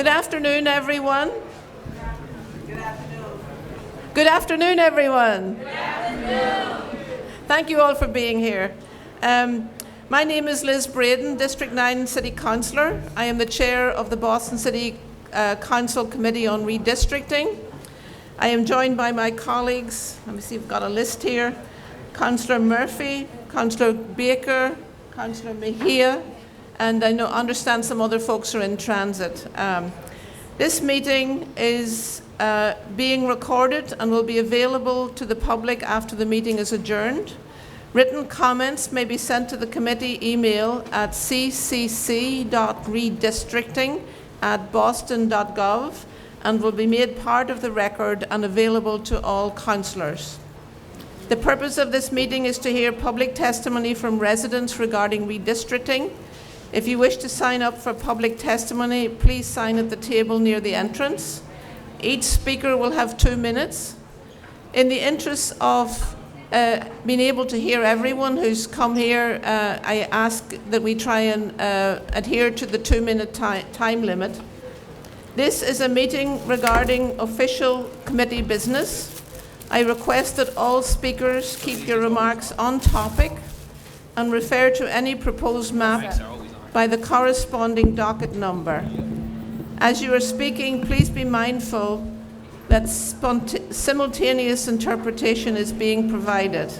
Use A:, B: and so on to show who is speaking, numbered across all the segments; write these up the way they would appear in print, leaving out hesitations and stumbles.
A: Good afternoon, everyone. Good afternoon. Good afternoon, everyone. Good afternoon. Thank you all for being here. My name is Liz Braden, District 9 City Councillor. I am the chair of the Boston City Council Committee on Redistricting. I am joined by my colleagues. Let me see, we've got a list here. Councillor Murphy, Councillor Baker, Councillor Mejia, and I understand some other folks are in transit. This meeting is being recorded and will be available to the public after the meeting is adjourned. Written comments may be sent to the committee email at ccc.redistricting@boston.gov and will be made part of the record and available to all councillors. The purpose of this meeting is to hear public testimony from residents regarding redistricting. If you wish to sign up for public testimony, please sign at the table near the entrance. Each speaker will have 2 minutes. In the interest of being able to hear everyone who's come here, I ask that we try and adhere to the 2-minute time limit. This is a meeting regarding official committee business. I request that all speakers keep your remarks on topic and refer to any proposed map by the corresponding docket number. As you are speaking, please be mindful that simultaneous interpretation is being provided.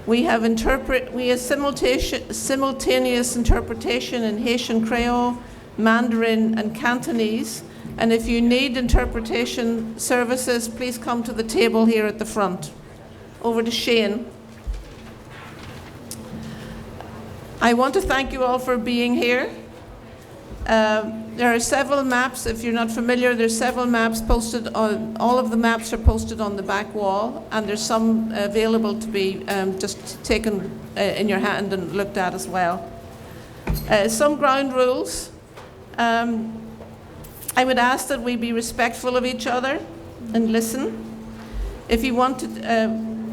A: We have simultaneous interpretation in Haitian Creole, Mandarin, and Cantonese. And if you need interpretation services, please come to the table here at the front. Over to Shane. I want to thank you all for being here. There are several maps. If you're not familiar, there's several maps posted on, all of the maps are posted on the back wall, and there's some available to be just taken in your hand and looked at as well. Some ground rules. I would ask that we be respectful of each other and listen. If you want to,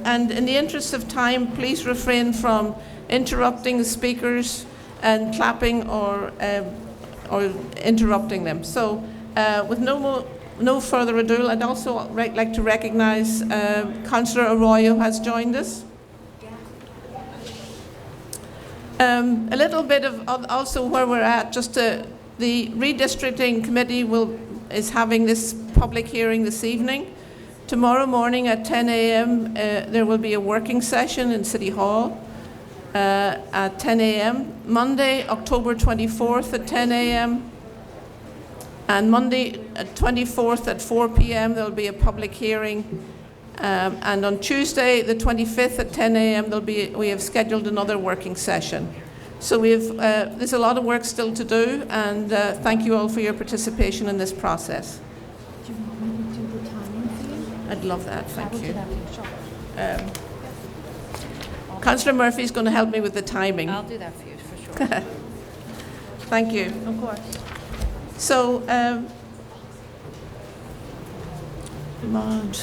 A: and in the interest of time, please refrain from interrupting the speakers and clapping or interrupting them. So with no further ado, I'd also like to recognize Councillor Arroyo has joined us. A little bit of also where we're at, just the Redistricting Committee is having this public hearing this evening. Tomorrow morning at 10 a.m. There will be a working session in City Hall at 10 a.m. Monday, October 24th at 10 a.m. And Monday, 24th at 4 p.m. there will be a public hearing. And on Tuesday, the 25th at 10 a.m. we have scheduled another working session. So there's a lot of work still to do, and thank you all for your participation in this process.
B: Do you want me to do the timing for you?
A: I'd love that, thank you.
B: Sure.
A: Councillor Murphy is going to help me with the timing.
B: I'll do that for you, for sure.
A: Thank you.
B: Of course.
A: So, Maud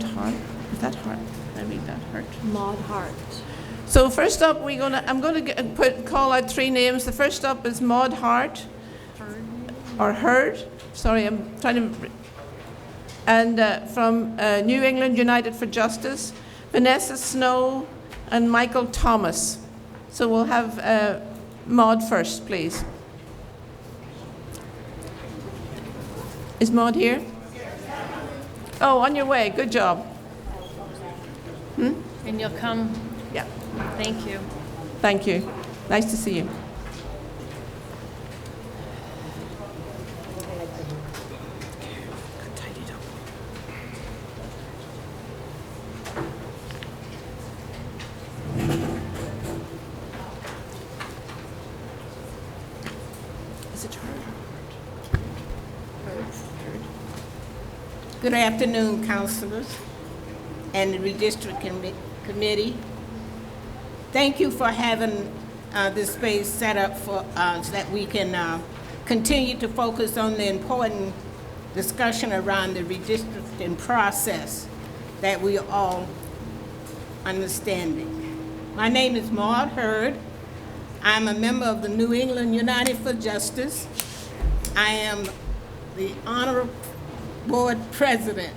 A: Hart, is that Hart? I read that Hart.
B: Maud Hart.
A: So first up, I'm going to call out 3 names. The first up is Maud Hart, Heard. Sorry, I'm trying to. And from New England United for Justice, Vanessa Snow, and Michael Thomas. So we'll have Maud first, please. Is Maud here? Oh, on your way. Good job.
B: And you'll come.
A: Yeah.
B: Thank you.
A: Thank you. Nice to see you. Is it Heard?
C: Good afternoon, councillors and the Redistricting Committee. Thank you for having this space set up for so that we can continue to focus on the important discussion around the redistricting process that we are all understanding. My name is Maud Heard. I'm a member of the New England United for Justice, I am the honor board president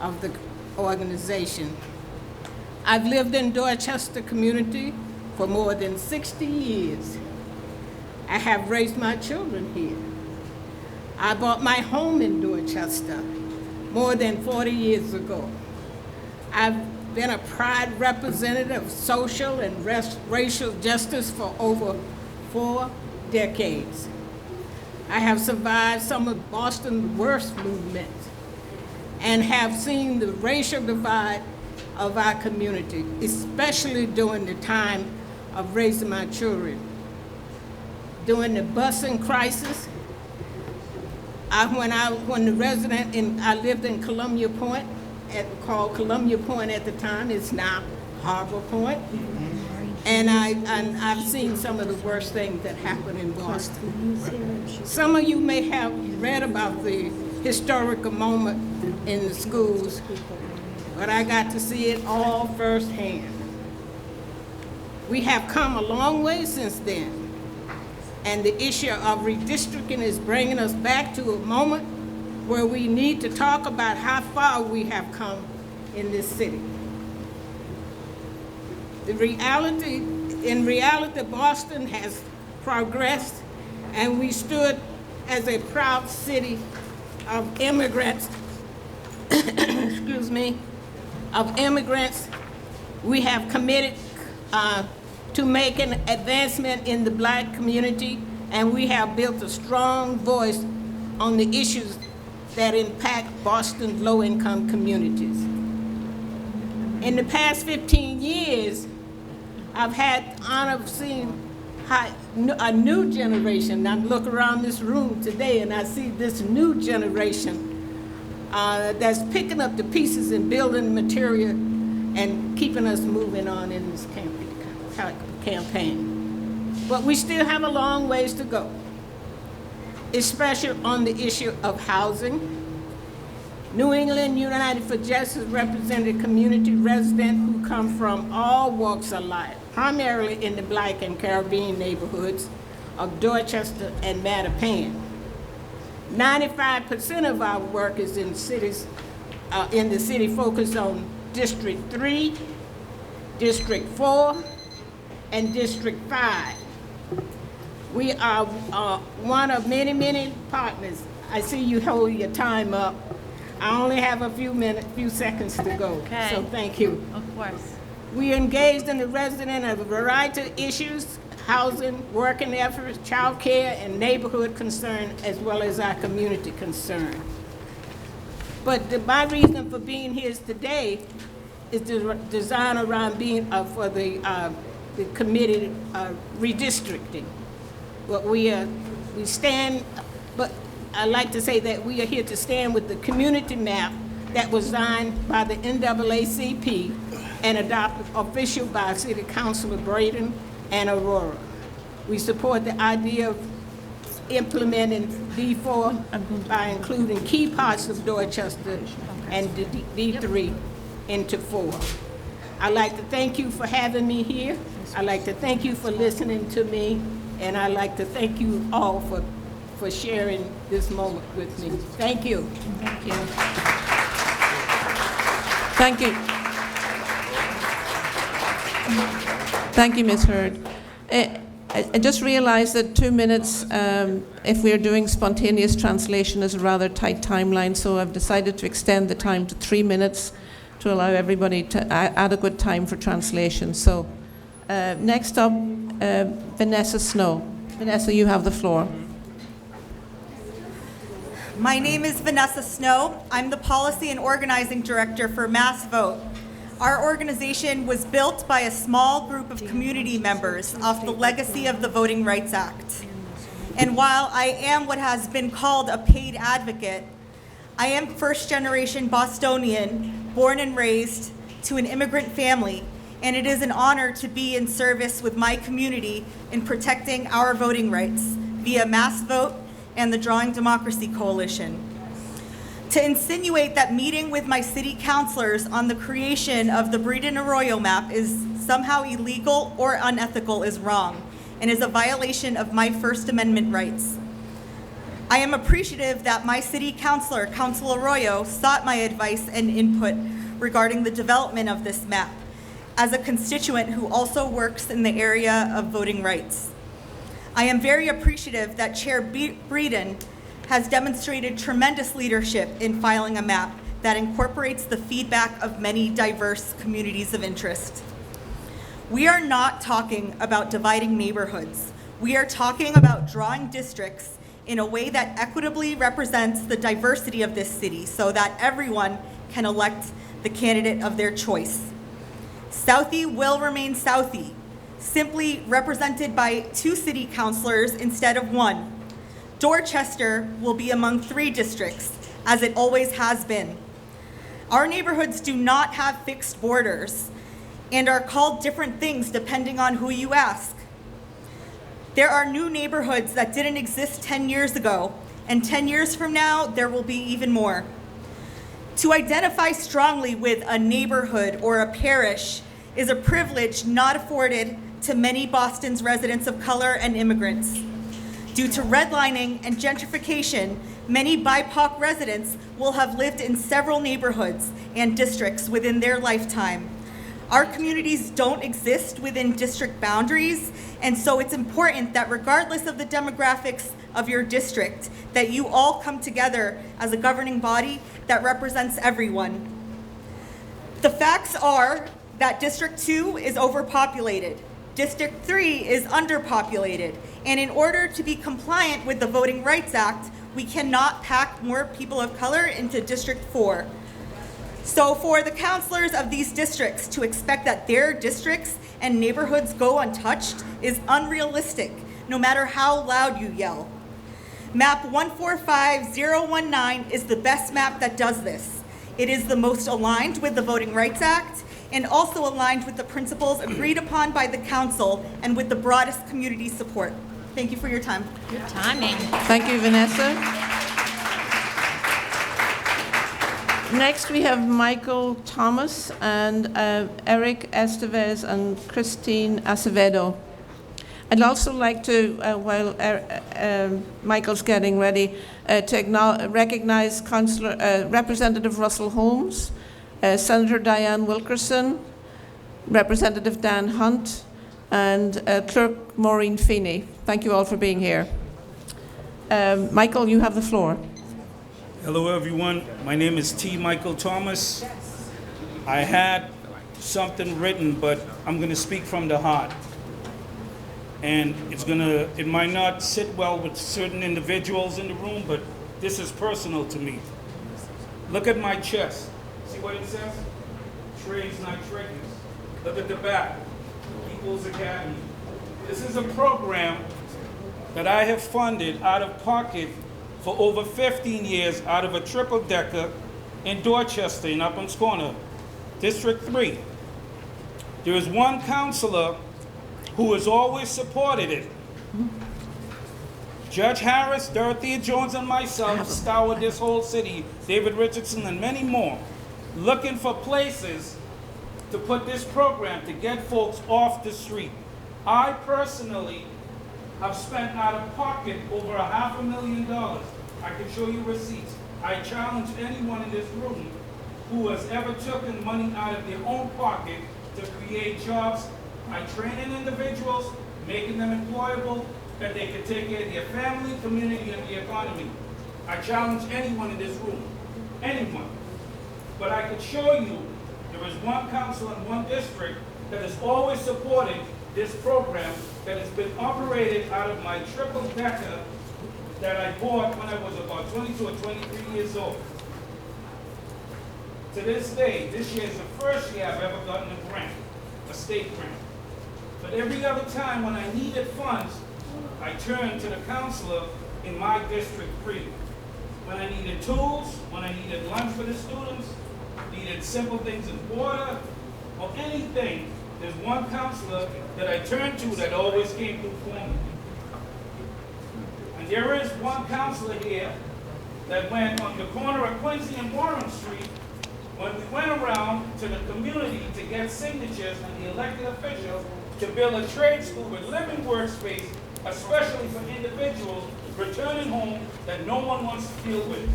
C: of the organization. I've lived in Dorchester community for more than 60 years. I have raised my children here. I bought my home in Dorchester more than 40 years ago. I've been a proud representative of social and racial justice for over 4 decades. I have survived some of Boston's worst movements and have seen the racial divide of our community, especially during the time of raising my children. During the busing crisis, I lived in Columbia Point, called Columbia Point at the time. It's now Harbor Point. And I've seen some of the worst things that happen in Boston. Some of you may have read about the historical moment in the schools, but I got to see it all firsthand. We have come a long way since then, and the issue of redistricting is bringing us back to a moment where we need to talk about how far we have come in this city. In reality, Boston has progressed, and we stood as a proud city of immigrants. Excuse me, of immigrants. We have committed to make an advancement in the Black community, and we have built a strong voice on the issues that impact Boston's low-income communities. In the past 15 years, I've had the honor of seeing a new generation. I look around this room today and I see this new generation that's picking up the pieces and building material and keeping us moving on in this campaign. But we still have a long ways to go, especially on the issue of housing. New England United for Justice represented community residents who come from all walks of life, primarily in the Black and Caribbean neighborhoods of Dorchester and Mattapan. 95% of our work is in cities, in the city focused on District 3, District 4, and District 5. We are one of many, many partners. I see you hold your time up. I only have a few seconds to go,
B: Okay.
C: so thank you.
B: Of course.
C: We engaged in the resident of a variety of issues: housing, working efforts, child care, and neighborhood concern, as well as our community concern. But my reason for being here today is the design around being for the committee redistricting. But we stand, but I like to say that we are here to stand with the community map that was designed by the NAACP and adopted official by City Councilor Braden and Aurora. We support the idea of implementing D4 by including key parts of Dorchester and D3 into 4. I'd like to thank you for having me here. I'd like to thank you for listening to me, and I'd like to thank you all for sharing this moment with me. Thank you.
A: Thank you. Thank you. Thank you, Ms. Hurd. I just realized that 2 minutes, if we're doing spontaneous translation, is a rather tight timeline, so I've decided to extend the time to 3 minutes to allow everybody to adequate time for translation. So next up, Vanessa Snow. Vanessa, you have the floor.
D: My name is Vanessa Snow. I'm the Policy and Organizing Director for Mass Vote. Our organization was built by a small group of community members off the legacy of the Voting Rights Act. And while I am what has been called a paid advocate, I am first-generation Bostonian, born and raised to an immigrant family, and it is an honor to be in service with my community in protecting our voting rights via Mass Vote and the Drawing Democracy Coalition. To insinuate that meeting with my city councilors on the creation of the Breeden Arroyo map is somehow illegal or unethical is wrong and is a violation of my First Amendment rights. I am appreciative that my city councilor, Council Arroyo, sought my advice and input regarding the development of this map as a constituent who also works in the area of voting rights. I am very appreciative that Chair Breeden has demonstrated tremendous leadership in filing a map that incorporates the feedback of many diverse communities of interest. We are not talking about dividing neighborhoods. We are talking about drawing districts in a way that equitably represents the diversity of this city so that everyone can elect the candidate of their choice. Southie will remain Southie, simply represented by 2 city councilors instead of 1. Dorchester will be among 3 districts, as it always has been. Our neighborhoods do not have fixed borders and are called different things depending on who you ask. There are new neighborhoods that didn't exist 10 years ago, and 10 years from now, there will be even more. To identify strongly with a neighborhood or a parish is a privilege not afforded to many Boston's residents of color and immigrants. Due to redlining and gentrification, many BIPOC residents will have lived in several neighborhoods and districts within their lifetime. Our communities don't exist within district boundaries, and so it's important that regardless of the demographics of your district, that you all come together as a governing body that represents everyone. The facts are that District 2 is overpopulated, District 3 is underpopulated, and in order to be compliant with the Voting Rights Act, we cannot pack more people of color into District 4. So for the councilors of these districts to expect that their districts and neighborhoods go untouched is unrealistic, no matter how loud you yell. Map 145019 is the best map that does this. It is the most aligned with the Voting Rights Act and also aligned with the principles agreed upon by the council and with the broadest community support. Thank you for your time.
B: Good timing.
A: Thank you, Vanessa. Next, we have Michael Thomas and Eric Estevez and Christine Acevedo. I'd also like to, while Michael's getting ready, to recognize Representative Russell Holmes, Senator Diane Wilkerson, Representative Dan Hunt, and Clerk Maureen Feeney. Thank you all for being here. Michael, you have the floor.
E: Hello, everyone. My name is T. Michael Thomas. I had something written, but I'm going to speak from the heart. And it might not sit well with certain individuals in the room, but this is personal to me. Look at my chest. See what it says? Trades, not traders. Look at the back. People's Academy. This is a program that I have funded out of pocket for over 15 years out of a triple-decker in Dorchester in Uplands Corner, District 3. There is one counselor who has always supported it. Judge Harris, Dorothea Jones, and myself scoured this whole city, David Richardson, and many more, looking for places to put this program to get folks off the street. I personally have spent out of pocket over $500,000. I can show you receipts. I challenge anyone in this room who has ever taken money out of their own pocket to create jobs. I train in individuals, making them employable, that they can take care of their family, community, and the economy. I challenge anyone in this room, anyone. But I could show you there is one council in one district that has always supported this program that has been operated out of my triple-decker that I bought when I was about 22 or 23 years old. To this day, this year is the first year I've ever gotten a grant, a state grant. But every other time when I needed funds, I turned to the counselor in my District 3. When I needed tools, when I needed lunch for the students, needed simple things in water, or anything, there's one counselor that I turned to that always came through for me. And there is one counselor here that went on the corner of Quincy and Warren Street when we went around to the community to get signatures and the elected officials to build a trade school with living workspace, especially for individuals returning home that no one wants to deal with.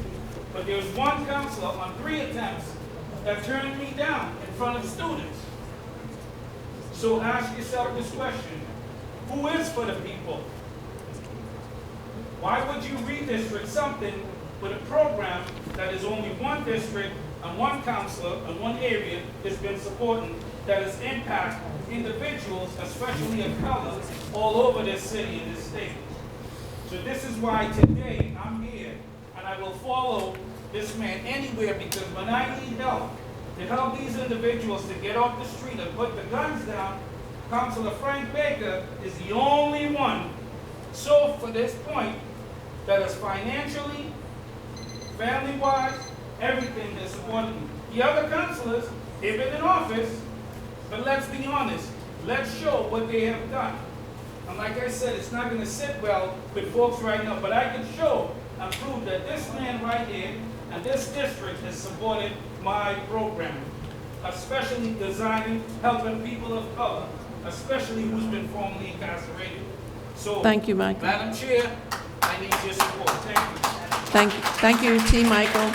E: But there's one counselor on 3 attempts that turned me down in front of students. So ask yourself this question: who is for the people? Why would you redistrict something with a program that is only one district and one counselor and one area has been supporting, that has impacted individuals, especially of color, all over this city and this state? So this is why today I'm here, and I will follow this man anywhere, because when I need help to help these individuals to get off the street and put the guns down, Councilor Frank Baker is the only one, so for this point, that is financially, family-wise, everything that's supporting me. The other councilors, they've been in office, but let's be honest, let's show what they have done. And like I said, it's not gonna sit well with folks right now, but I can show and prove that this man right here and this district has supported my program, especially designing, helping people of color, especially who's been formerly incarcerated. So,
A: Thank you, Michael.
E: Madam Chair, I need your support. Thank you.
A: Thank you, T. Michael.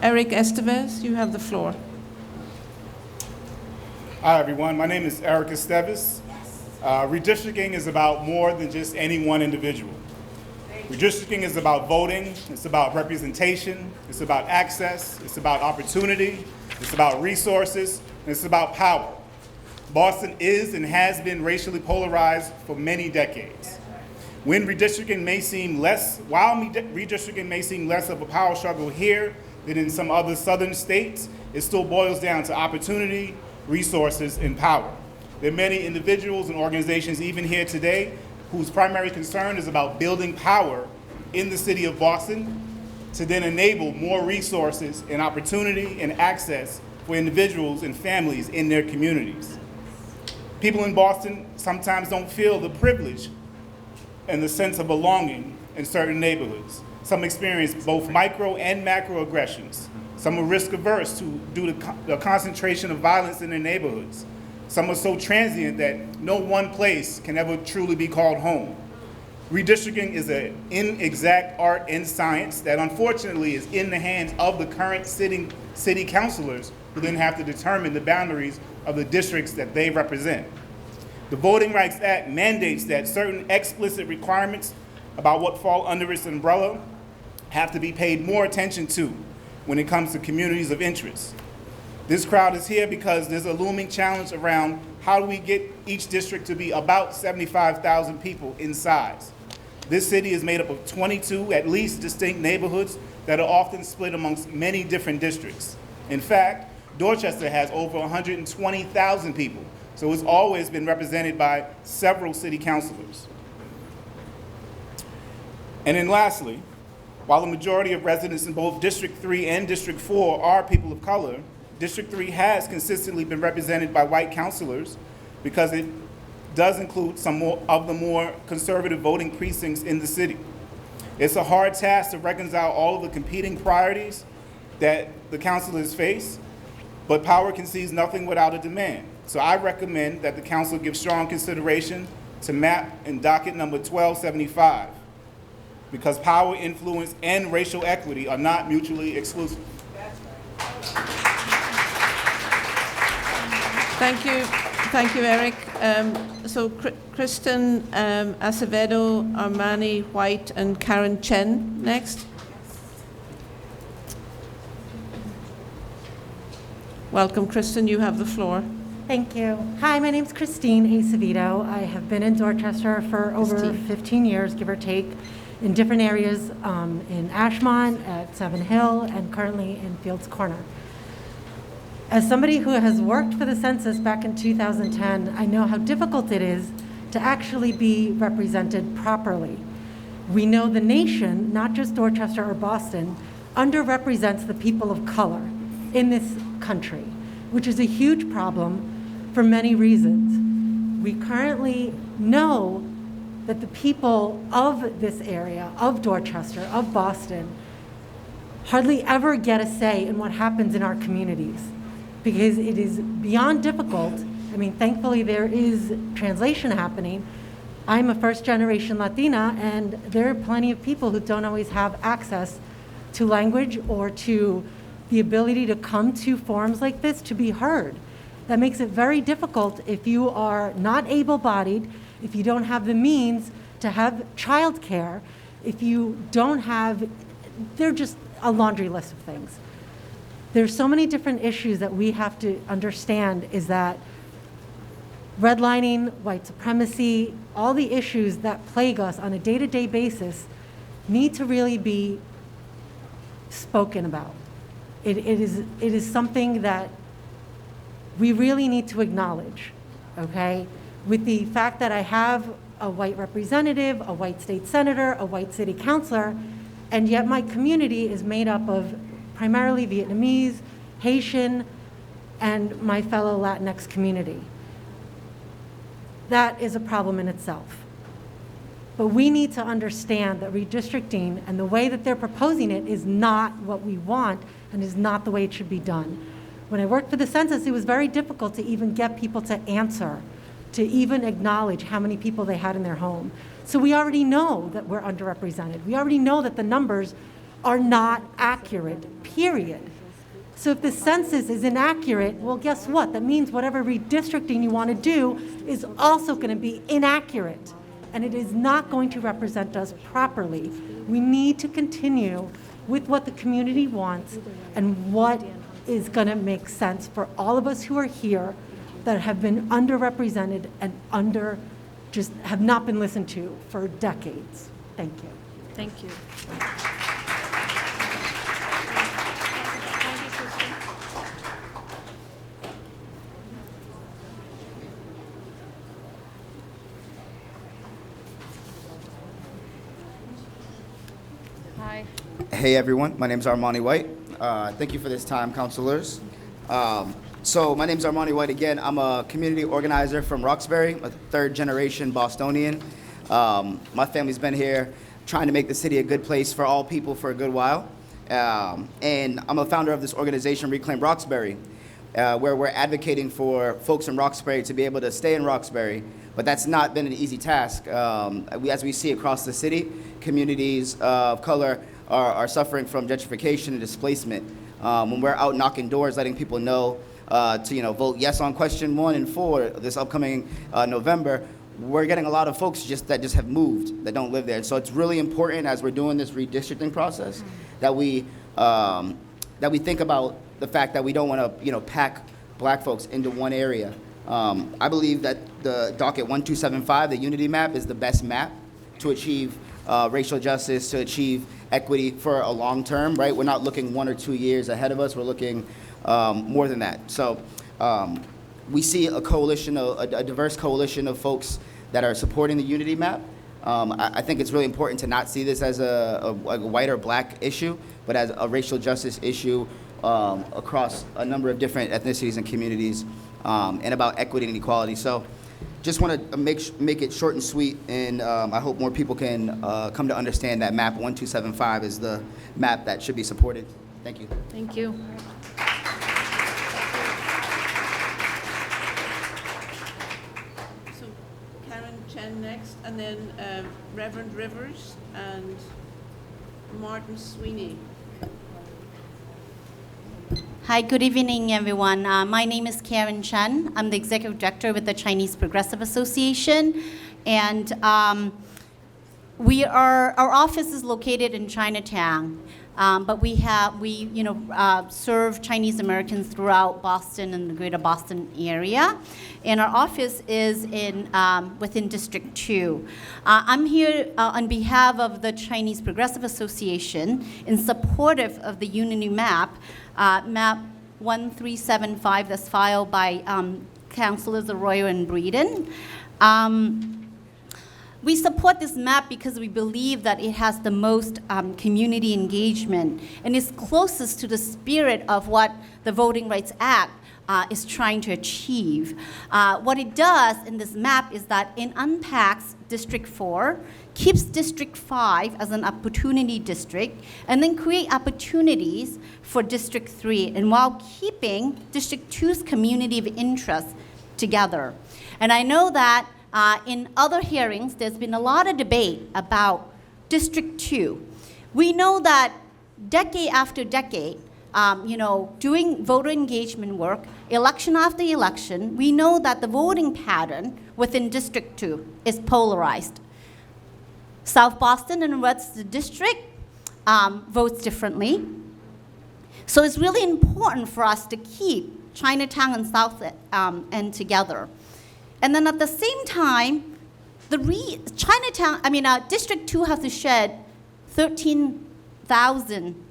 A: Eric Estevez, you have the floor.
F: Hi, everyone. My name is Eric Estevez. Redistricting is about more than just any one individual. Redistricting is about voting, it's about representation, it's about access, it's about opportunity, it's about resources, and it's about power. Boston is and has been racially polarized for many decades. While redistricting may seem less of a power struggle here than in some other southern states, it still boils down to opportunity, resources, and power. There are many individuals and organizations even here today whose primary concern is about building power in the city of Boston to then enable more resources and opportunity and access for individuals and families in their communities. People in Boston sometimes don't feel the privilege and the sense of belonging in certain neighborhoods. Some experience both micro and macro aggressions. Some are risk averse due to the concentration of violence in their neighborhoods. Some are so transient that no one place can ever truly be called home. Redistricting is an inexact art and science that unfortunately is in the hands of the current sitting city councilors, who then have to determine the boundaries of the districts that they represent. The Voting Rights Act mandates that certain explicit requirements about what fall under its umbrella have to be paid more attention to when it comes to communities of interest. This crowd is here because there's a looming challenge around how do we get each district to be about 75,000 people in size. This city is made up of 22 at least distinct neighborhoods that are often split amongst many different districts. In fact, Dorchester has over 120,000 people, so it's always been represented by several city councilors. And then lastly, while the majority of residents in both District 3 and District 4 are people of color, District 3 has consistently been represented by white councilors because it does include some of the more conservative voting precincts in the city. It's a hard task to reconcile all of the competing priorities that the councilors face, but power concedes nothing without a demand. So I recommend that the council give strong consideration to map and docket number 1275, because power, influence, and racial equity are not mutually exclusive.
A: Thank you, Eric. So Kristen Acevedo, Armani White, and Karen Chen next. Welcome, Kristen. You have the floor.
G: Thank you. Hi, my name's Christine Acevedo. I have been in Dorchester for over 15 years, give or take, in different areas in Ashmont, at Seven Hill, and currently in Fields Corner. As somebody who has worked for the census back in 2010, I know how difficult it is to actually be represented properly. We know the nation, not just Dorchester or Boston, underrepresents the people of color in this country, which is a huge problem for many reasons. We currently know that the people of this area, of Dorchester, of Boston, hardly ever get a say in what happens in our communities, because it is beyond difficult I mean, thankfully, there is translation happening. I'm a first-generation Latina, and there are plenty of people who don't always have access to language or to the ability to come to forums like this to be heard. That makes it very difficult if you are not able-bodied, if you don't have the means to have childcare, if you don't have, they're just a laundry list of things. There's so many different issues that we have to understand, is that redlining, white supremacy, all the issues that plague us on a day-to-day basis need to really be spoken about. It is something that we really need to acknowledge, okay? With the fact that I have a white representative, a white state senator, a white city councilor, and yet my community is made up of primarily Vietnamese, Haitian, and my fellow Latinx community. That is a problem in itself. But we need to understand that redistricting and the way that they're proposing it is not what we want and is not the way it should be done. When I worked for the census, it was very difficult to even get people to answer, to even acknowledge how many people they had in their home. So we already know that we're underrepresented. We already know that the numbers are not accurate, period. So if the census is inaccurate, well, guess what? That means whatever redistricting you want to do is also going to be inaccurate, and it is not going to represent us properly. We need to continue with what the community wants and what is going to make sense for all of us who are here that have been underrepresented and just have not been listened to for decades. Thank you.
B: Thank you. Hi.
H: Hey everyone, my name is Armani White. Thank you for this time, counselors. So my name is Armani White again. I'm a community organizer from Roxbury, a third generation Bostonian. My family's been here trying to make the city a good place for all people for a good while. And I'm a founder of this organization, Reclaim Roxbury, where we're advocating for folks in Roxbury to be able to stay in Roxbury. But that's not been an easy task. As we see across the city, communities of color are suffering from gentrification and displacement. When we're out knocking doors, letting people know to vote yes on question 1 and 4 this upcoming November, we're getting a lot of folks that just have moved, that don't live there. So it's really important as we're doing this redistricting process that we think about the fact that we don't want to pack black folks into one area. I believe that the docket 1275, the unity map, is the best map to achieve racial justice, to achieve equity for a long term, right? We're not looking 1 or 2 years ahead of us. We're looking more than that. So we see a coalition, a diverse coalition of folks that are supporting the unity map. I think it's really important to not see this as a white or black issue, but as a racial justice issue across a number of different ethnicities and communities, and about equity and equality. So just want to make it short and sweet, and I hope more people can come to understand that map 1275 is the map that should be supported. Thank you.
B: Thank you.
A: So Karen Chen next, and then Reverend Rivers and Martin Sweeney.
I: Hi, good evening, everyone. My name is Karen Chen. I'm the executive director with the Chinese Progressive Association, and our office is located in Chinatown, but we serve Chinese Americans throughout Boston and the greater Boston area, and our office is within District 2. I'm here on behalf of the Chinese Progressive Association in support of the Unity Map. Map 1375 that's filed by Councilors Arroyo and Breeden. We support this map because we believe that it has the most community engagement and is closest to the spirit of what the Voting Rights Act is trying to achieve. What it does in this map is that it unpacks District 4, keeps District 5 as an opportunity district, and then create opportunities for District 3, and while keeping District 2's community of interest together. And I know that in other hearings, there's been a lot of debate about District 2. We know that decade after decade, doing voter engagement work, election after election, we know that the voting pattern within District 2 is polarized. South Boston and West District votes differently. So it's really important for us to keep Chinatown and South End together. And then at the same time, District 2 has to shed 13,000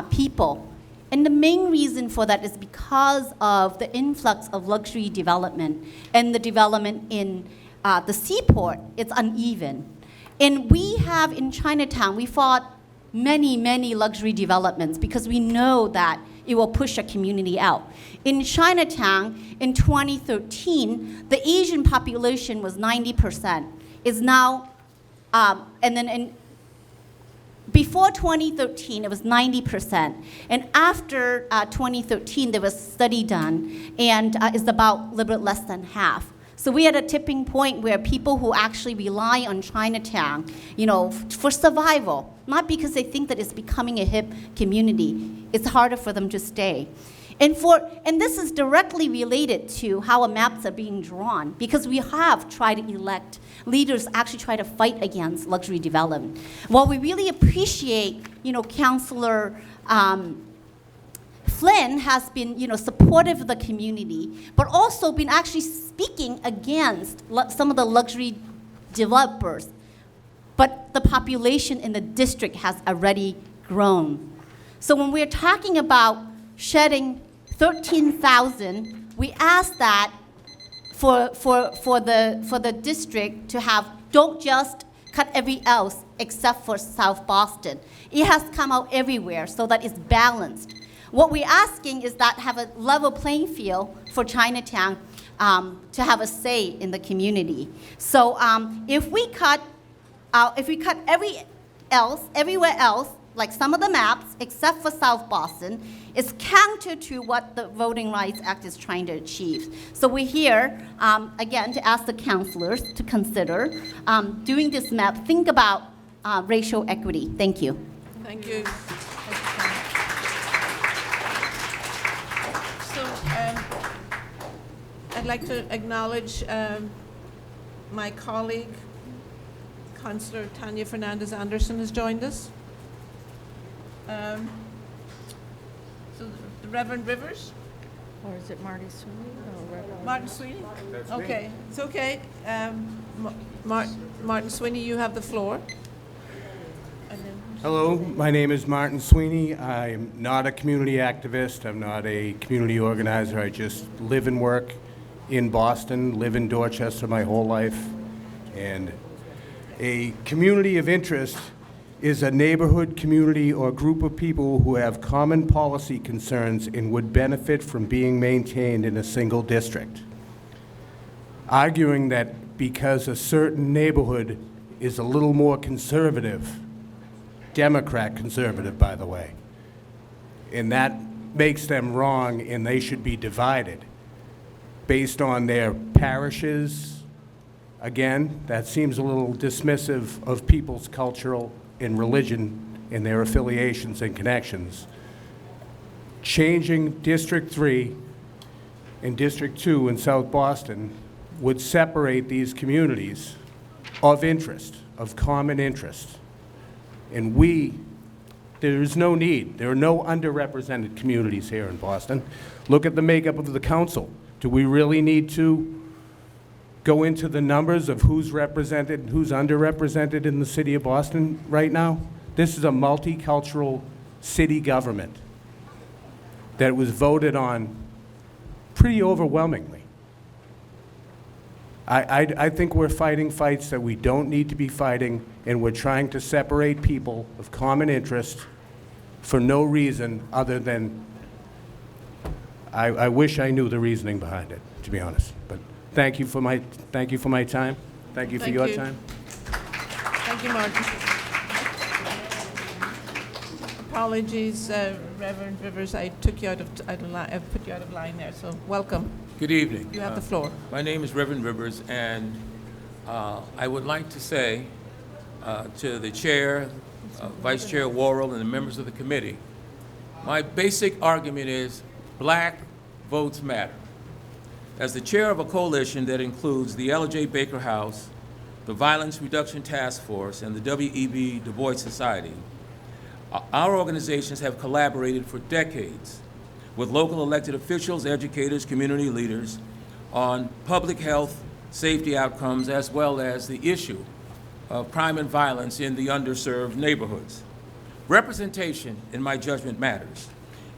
I: people. And the main reason for that is because of the influx of luxury development and the development in the seaport. It's uneven. And we have in Chinatown, we fought many, many luxury developments because we know that it will push a community out. In Chinatown, in 2013, the Asian population was 90%. It's now, before 2013, it was 90%. And after 2013, there was a study done, and it's about a little bit less than half. So we are at a tipping point where people who actually rely on Chinatown, for survival, not because they think that it's becoming a hip community, it's harder for them to stay. And this is directly related to how maps are being drawn, because we have tried to elect leaders actually try to fight against luxury development. While we really appreciate, Councillor Flynn has been, supportive of the community, but also been actually speaking against some of the luxury developers. But the population in the district has already grown. So when we're talking about shedding 13,000, we ask that for the district to have, don't just cut every else except for South Boston. It has come out everywhere so that it's balanced. What we're asking is that have a level playing field for Chinatown to have a say in the community. So if we cut everywhere else, like some of the maps, except for South Boston, it's counter to what the Voting Rights Act is trying to achieve. So we're here, again, to ask the councilors to consider doing this map, think about racial equity. Thank you.
A: Thank you. So I'd like to acknowledge my colleague, Councillor Tanya Fernandez-Anderson has joined us. So the Reverend Rivers?
B: Or is it Marty Sweeney? No, Reverend.
A: Martin Sweeney? Okay, it's okay. Martin Sweeney, you have the floor. And then
J: Hello, my name is Martin Sweeney. I'm not a community activist. I'm not a community organizer. I just live and work in Boston, live in Dorchester my whole life. And a community of interest is a neighborhood, community, or group of people who have common policy concerns and would benefit from being maintained in a single district. Arguing that because a certain neighborhood is a little more conservative, Democrat conservative, by the way, and that makes them wrong and they should be divided based on their parishes. Again, that seems a little dismissive of people's cultural and religion and their affiliations and connections. Changing District 3 and District 2 in South Boston would separate these communities of interest, of common interest. And there is no need. There are no underrepresented communities here in Boston. Look at the makeup of the council. Do we really need to go into the numbers of who's represented and who's underrepresented in the city of Boston right now? This is a multicultural city government that was voted on pretty overwhelmingly. I think we're fighting fights that we don't need to be fighting, and we're trying to separate people of common interest for no reason other than, I wish I knew the reasoning behind it, to be honest. But thank you for my time. Thank you for your time.
A: thank you, Martin. apologies, Reverend Rivers. I took you I put you out of line there. So welcome.
K: Good evening.
A: You have the floor.
K: My name is Reverend Rivers, and I would like to say to the chair, Vice Chair Worrell, and the members of the committee, my basic argument is black votes matter. As the chair of a coalition that includes the L.J. Baker House, the Violence Reduction Task Force, and the W.E.B. Du Bois Society, our organizations have collaborated for decades with local elected officials, educators, community leaders on public health, safety outcomes, as well as the issue of crime and violence in the underserved neighborhoods. Representation, in my judgment, matters.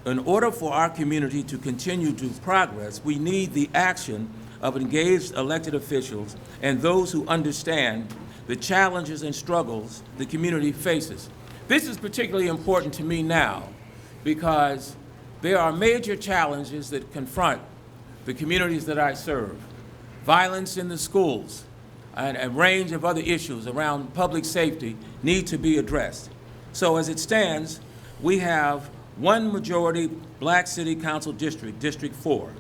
K: In order for our community to continue to progress, we need the action of engaged elected officials and those who understand the challenges and struggles the community faces. This is particularly important to me now because there are major challenges that confront the communities that I serve. Violence in the schools and a range of other issues around public safety need to be addressed. So as it stands, we have one majority black city council district, District 4.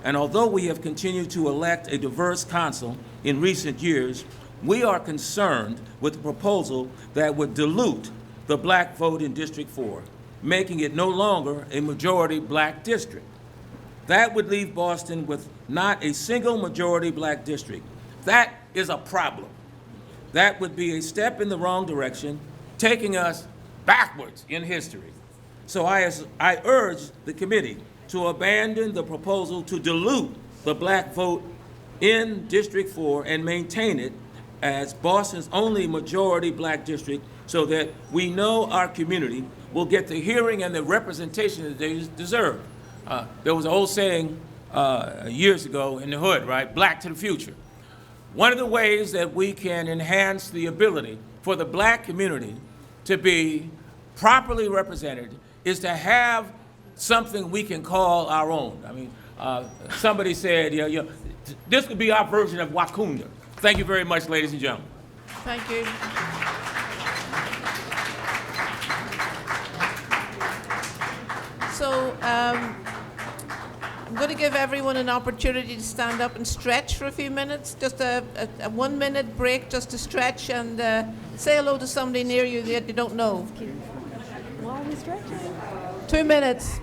K: And although we have continued to elect a diverse council in recent years, we are concerned with the proposal that would dilute the black vote in District 4, making it no longer a majority black district. That would leave Boston with not a single majority black district. That is a problem. That would be a step in the wrong direction, taking us backwards in history. So I urge the committee to abandon the proposal to dilute the black vote in District 4 and maintain it as Boston's only majority black district so that we know our community will get the hearing and the representation that they deserve. There was an old saying years ago in the hood, right? Black to the future. One of the ways that we can enhance the ability for the black community to be properly represented is to have something we can call our own. I mean, somebody said, this would be our version of Wakunda. Thank you very much, ladies and gentlemen.
A: Thank you. So I'm going to give everyone an opportunity to stand up and stretch for a few minutes, just a 1 minute break just to stretch and say hello to somebody near you that you don't know.
B: While we stretching.
A: 2 minutes.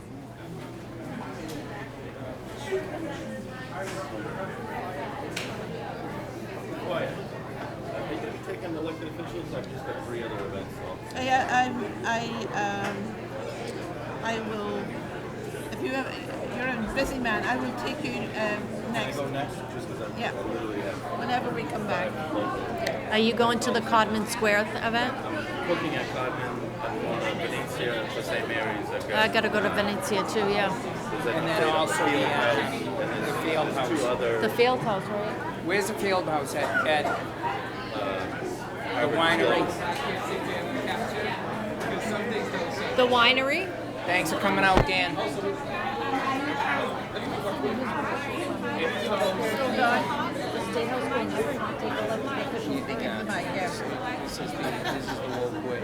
A: I will, if you're a busy man, I will take you next. Can I go next? Just because I'm literally whenever we come back.
B: Are you going to the Codman Square event?
L: I'm looking at Codman, I'm going to Venezia for St. Mary's.
B: I got to go to Venezia too, yeah.
L: And then also the field house.
B: The field house, right?
M: Where's the field house at the winery?
B: The winery?
M: Thanks for coming out, Dan. This is the local way.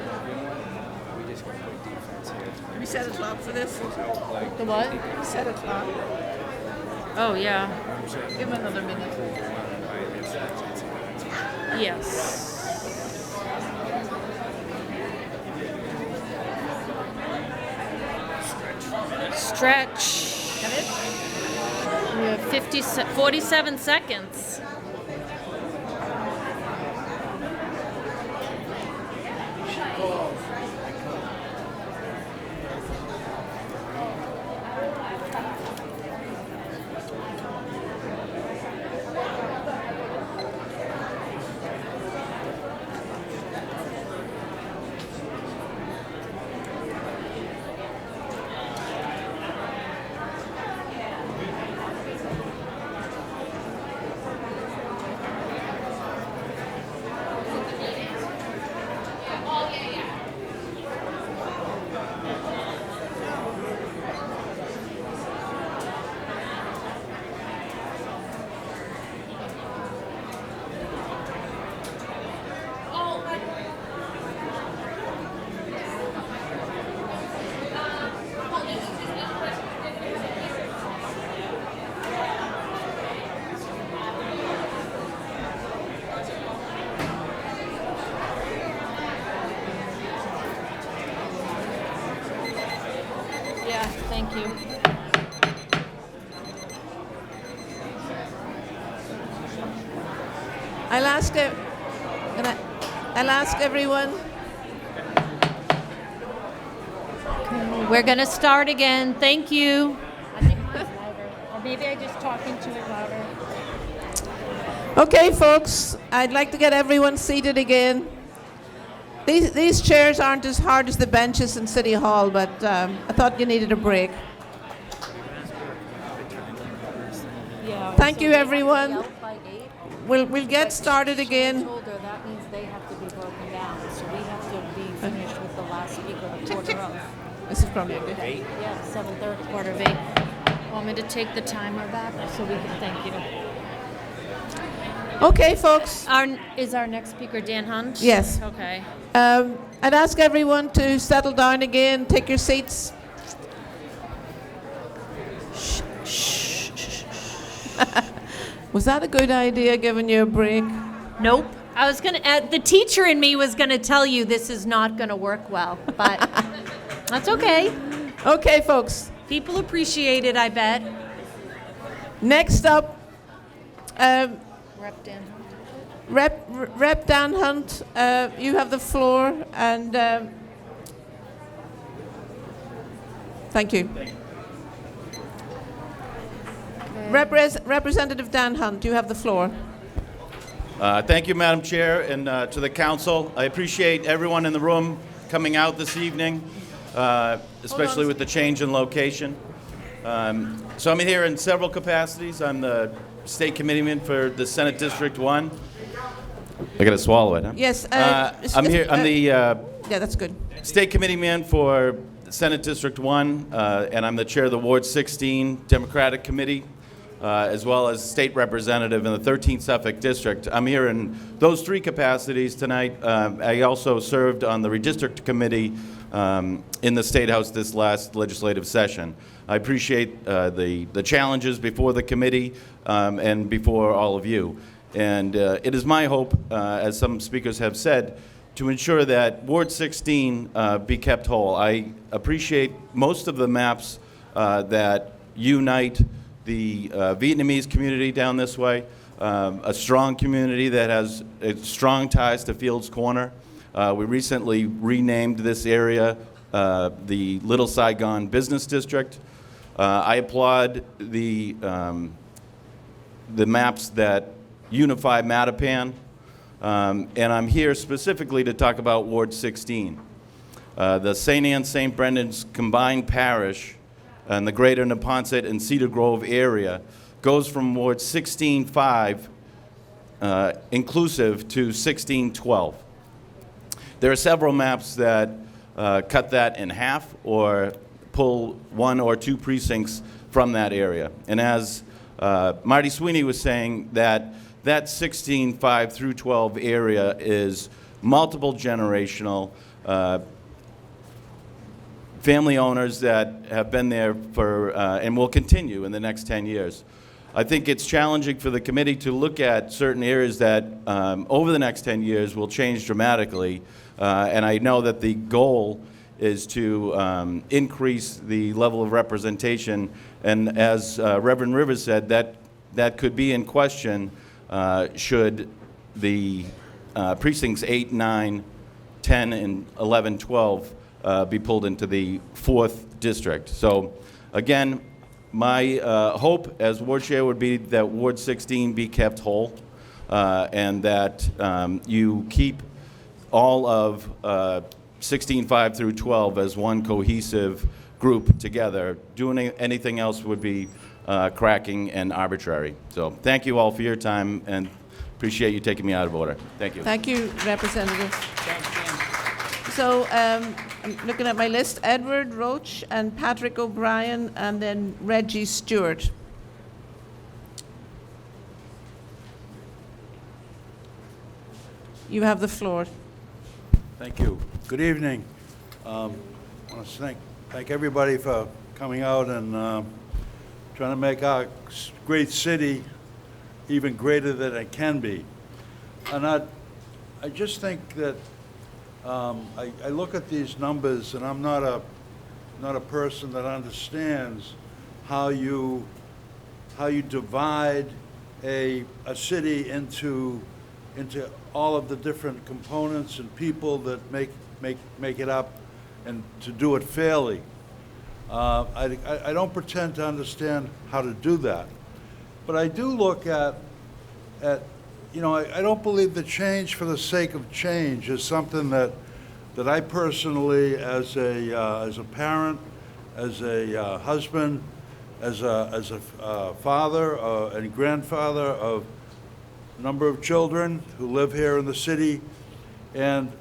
M: We just want to put defense here.
A: We set a clock for this?
B: The what?
A: We set a clock.
B: Oh, yeah.
A: Give him another minute.
B: Yes. Stretch. We have 47 seconds.
A: I'll ask, I'll ask everyone.
B: We're going to start again. Thank you. I think mine's louder. Or maybe I just talk into it louder.
A: Okay, folks, I'd like to get everyone seated again. These chairs aren't as hard as the benches in City Hall, but I thought you needed a break.
B: Yeah.
A: Thank you, everyone. We'll get started again.
B: That means they have to be broken down. So we have to be finished with the last speaker at quarter of.
A: This is probably a good day.
B: Yeah, 7:30, quarter of 8. Want me to take the timer back so we can thank you?
A: Okay, folks.
B: Is our next speaker Dan Hunt?
A: Yes.
B: Okay.
A: I'd ask everyone to settle down again, take your seats. Was that a good idea, giving you a break?
B: Nope. I was gonna. The teacher in me was gonna tell you this is not gonna work well, but that's okay.
A: Okay, folks.
B: People appreciate it, I bet.
A: Next up,
B: Rep Dan Hunt.
A: Rep Dan Hunt, you have the floor, and thank you. Representative Dan Hunt, you have the floor.
N: Thank you, Madam Chair, and to the council. I appreciate everyone in the room coming out this evening, especially with the change in location. So I'm here in several capacities. I'm the state committeeman for the Senate District 1. I gotta swallow it, huh?
A: Yes.
N: I'm here. I'm the
A: yeah, that's good.
N: state committeeman for Senate District 1, and I'm the chair of the Ward 16 Democratic Committee, as well as state representative in the 13th Suffolk District. I'm here in those three capacities tonight. I also served on the Redistricting Committee in the State House this last legislative session. I appreciate the challenges before the committee and before all of you. And it is my hope, as some speakers have said, to ensure that Ward 16 be kept whole. I appreciate most of the maps that unite the Vietnamese community down this way, a strong community that has strong ties to Fields Corner. We recently renamed this area the Little Saigon Business District. I applaud the maps that unify Mattapan, and I'm here specifically to talk about Ward 16. The St. Anne St. Brendan's combined parish and the greater Neponset and Cedar Grove area goes from Ward 16-5 inclusive to 16-12. There are several maps that cut that in half or pull one or two precincts from that area. And as Marty Sweeney was saying, that 16-5 through 12 area is multiple generational family owners that have been there for and will continue in the next 10 years. I think it's challenging for the committee to look at certain areas that over the next 10 years will change dramatically. And I know that the goal is to increase the level of representation. And as Reverend Rivers said, that could be in question should the precincts 8, 9, 10, and 11, 12 be pulled into the 4th district. So again, my hope as ward chair would be that Ward 16 be kept whole and that you keep all of 16-5 through 12 as one cohesive group together. Doing anything else would be cracking and arbitrary. So thank you all for your time and appreciate you taking me out of order. Thank you.
A: Thank you, Representative. So I'm looking at my list, Edward Roach and Patrick O'Brien and then Reggie Stewart. You have the floor.
O: Thank you. Good evening. I want to thank everybody for coming out and trying to make our great city even greater than it can be. And I just think that I look at these numbers, and I'm not a person that understands how you divide a city into into all of the different components and people that make it up, and to do it fairly. I don't pretend to understand how to do that, but I do look at you know, I don't believe that change for the sake of change is something that I personally, as a parent, as a husband, as a father and grandfather of a number of children who live here in the city, and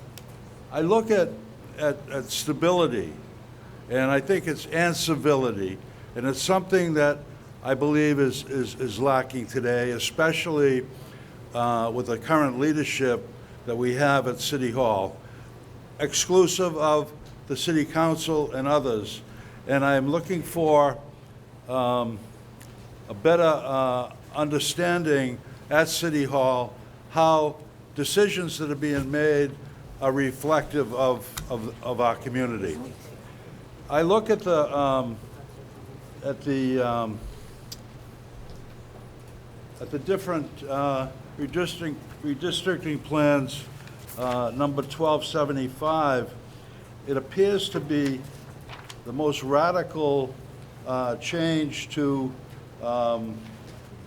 O: I look at stability, and I think and civility, and it's something that I believe is lacking today, especially with the current leadership that we have at City Hall, exclusive of the City Council and others. And I'm looking for a better understanding at City Hall how decisions that are being made are reflective of our community. I look at the different redistricting plans, number 1275. It appears to be the most radical change to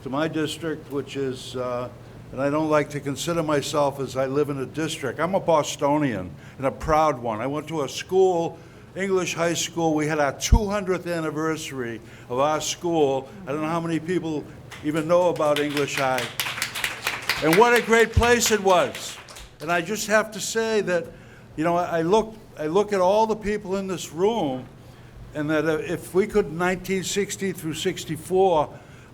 O: my district, which is, and I don't like to consider myself as I live in a district. I'm a Bostonian and a proud one. I went to a school, English high school. We had our 200th anniversary of our school. I don't know how many people even know about English High. And what a great place it was. And I just have to say that, you know, I look at all the people in this room, and that if we could, in 1960 through 64,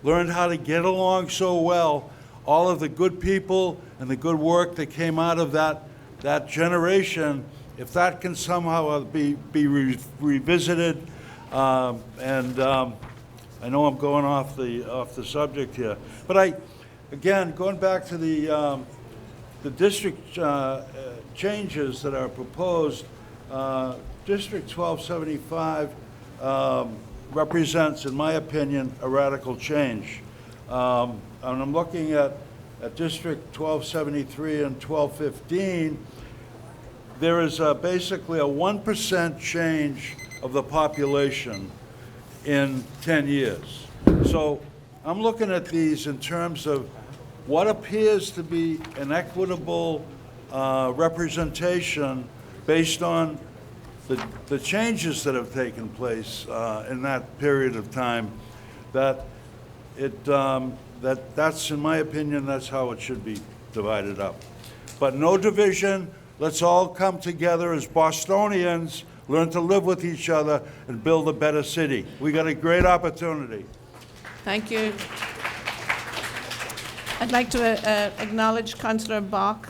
O: learn how to get along so well, all of the good people and the good work that came out of that generation, if that can somehow be revisited, and I know I'm going off the subject here, but again, going back to the district changes that are proposed, District 1275 represents, in my opinion, a radical change. And I'm looking at District 1273 and 1215. There is basically a 1% change of the population in 10 years. So I'm looking at these in terms of what appears to be an equitable representation based on the changes that have taken place in that period of time. That's, in my opinion, that's how it should be divided up. But no division. Let's all come together as Bostonians, learn to live with each other, and build a better city. We got a great opportunity.
A: Thank you. I'd like to acknowledge Councillor Bach,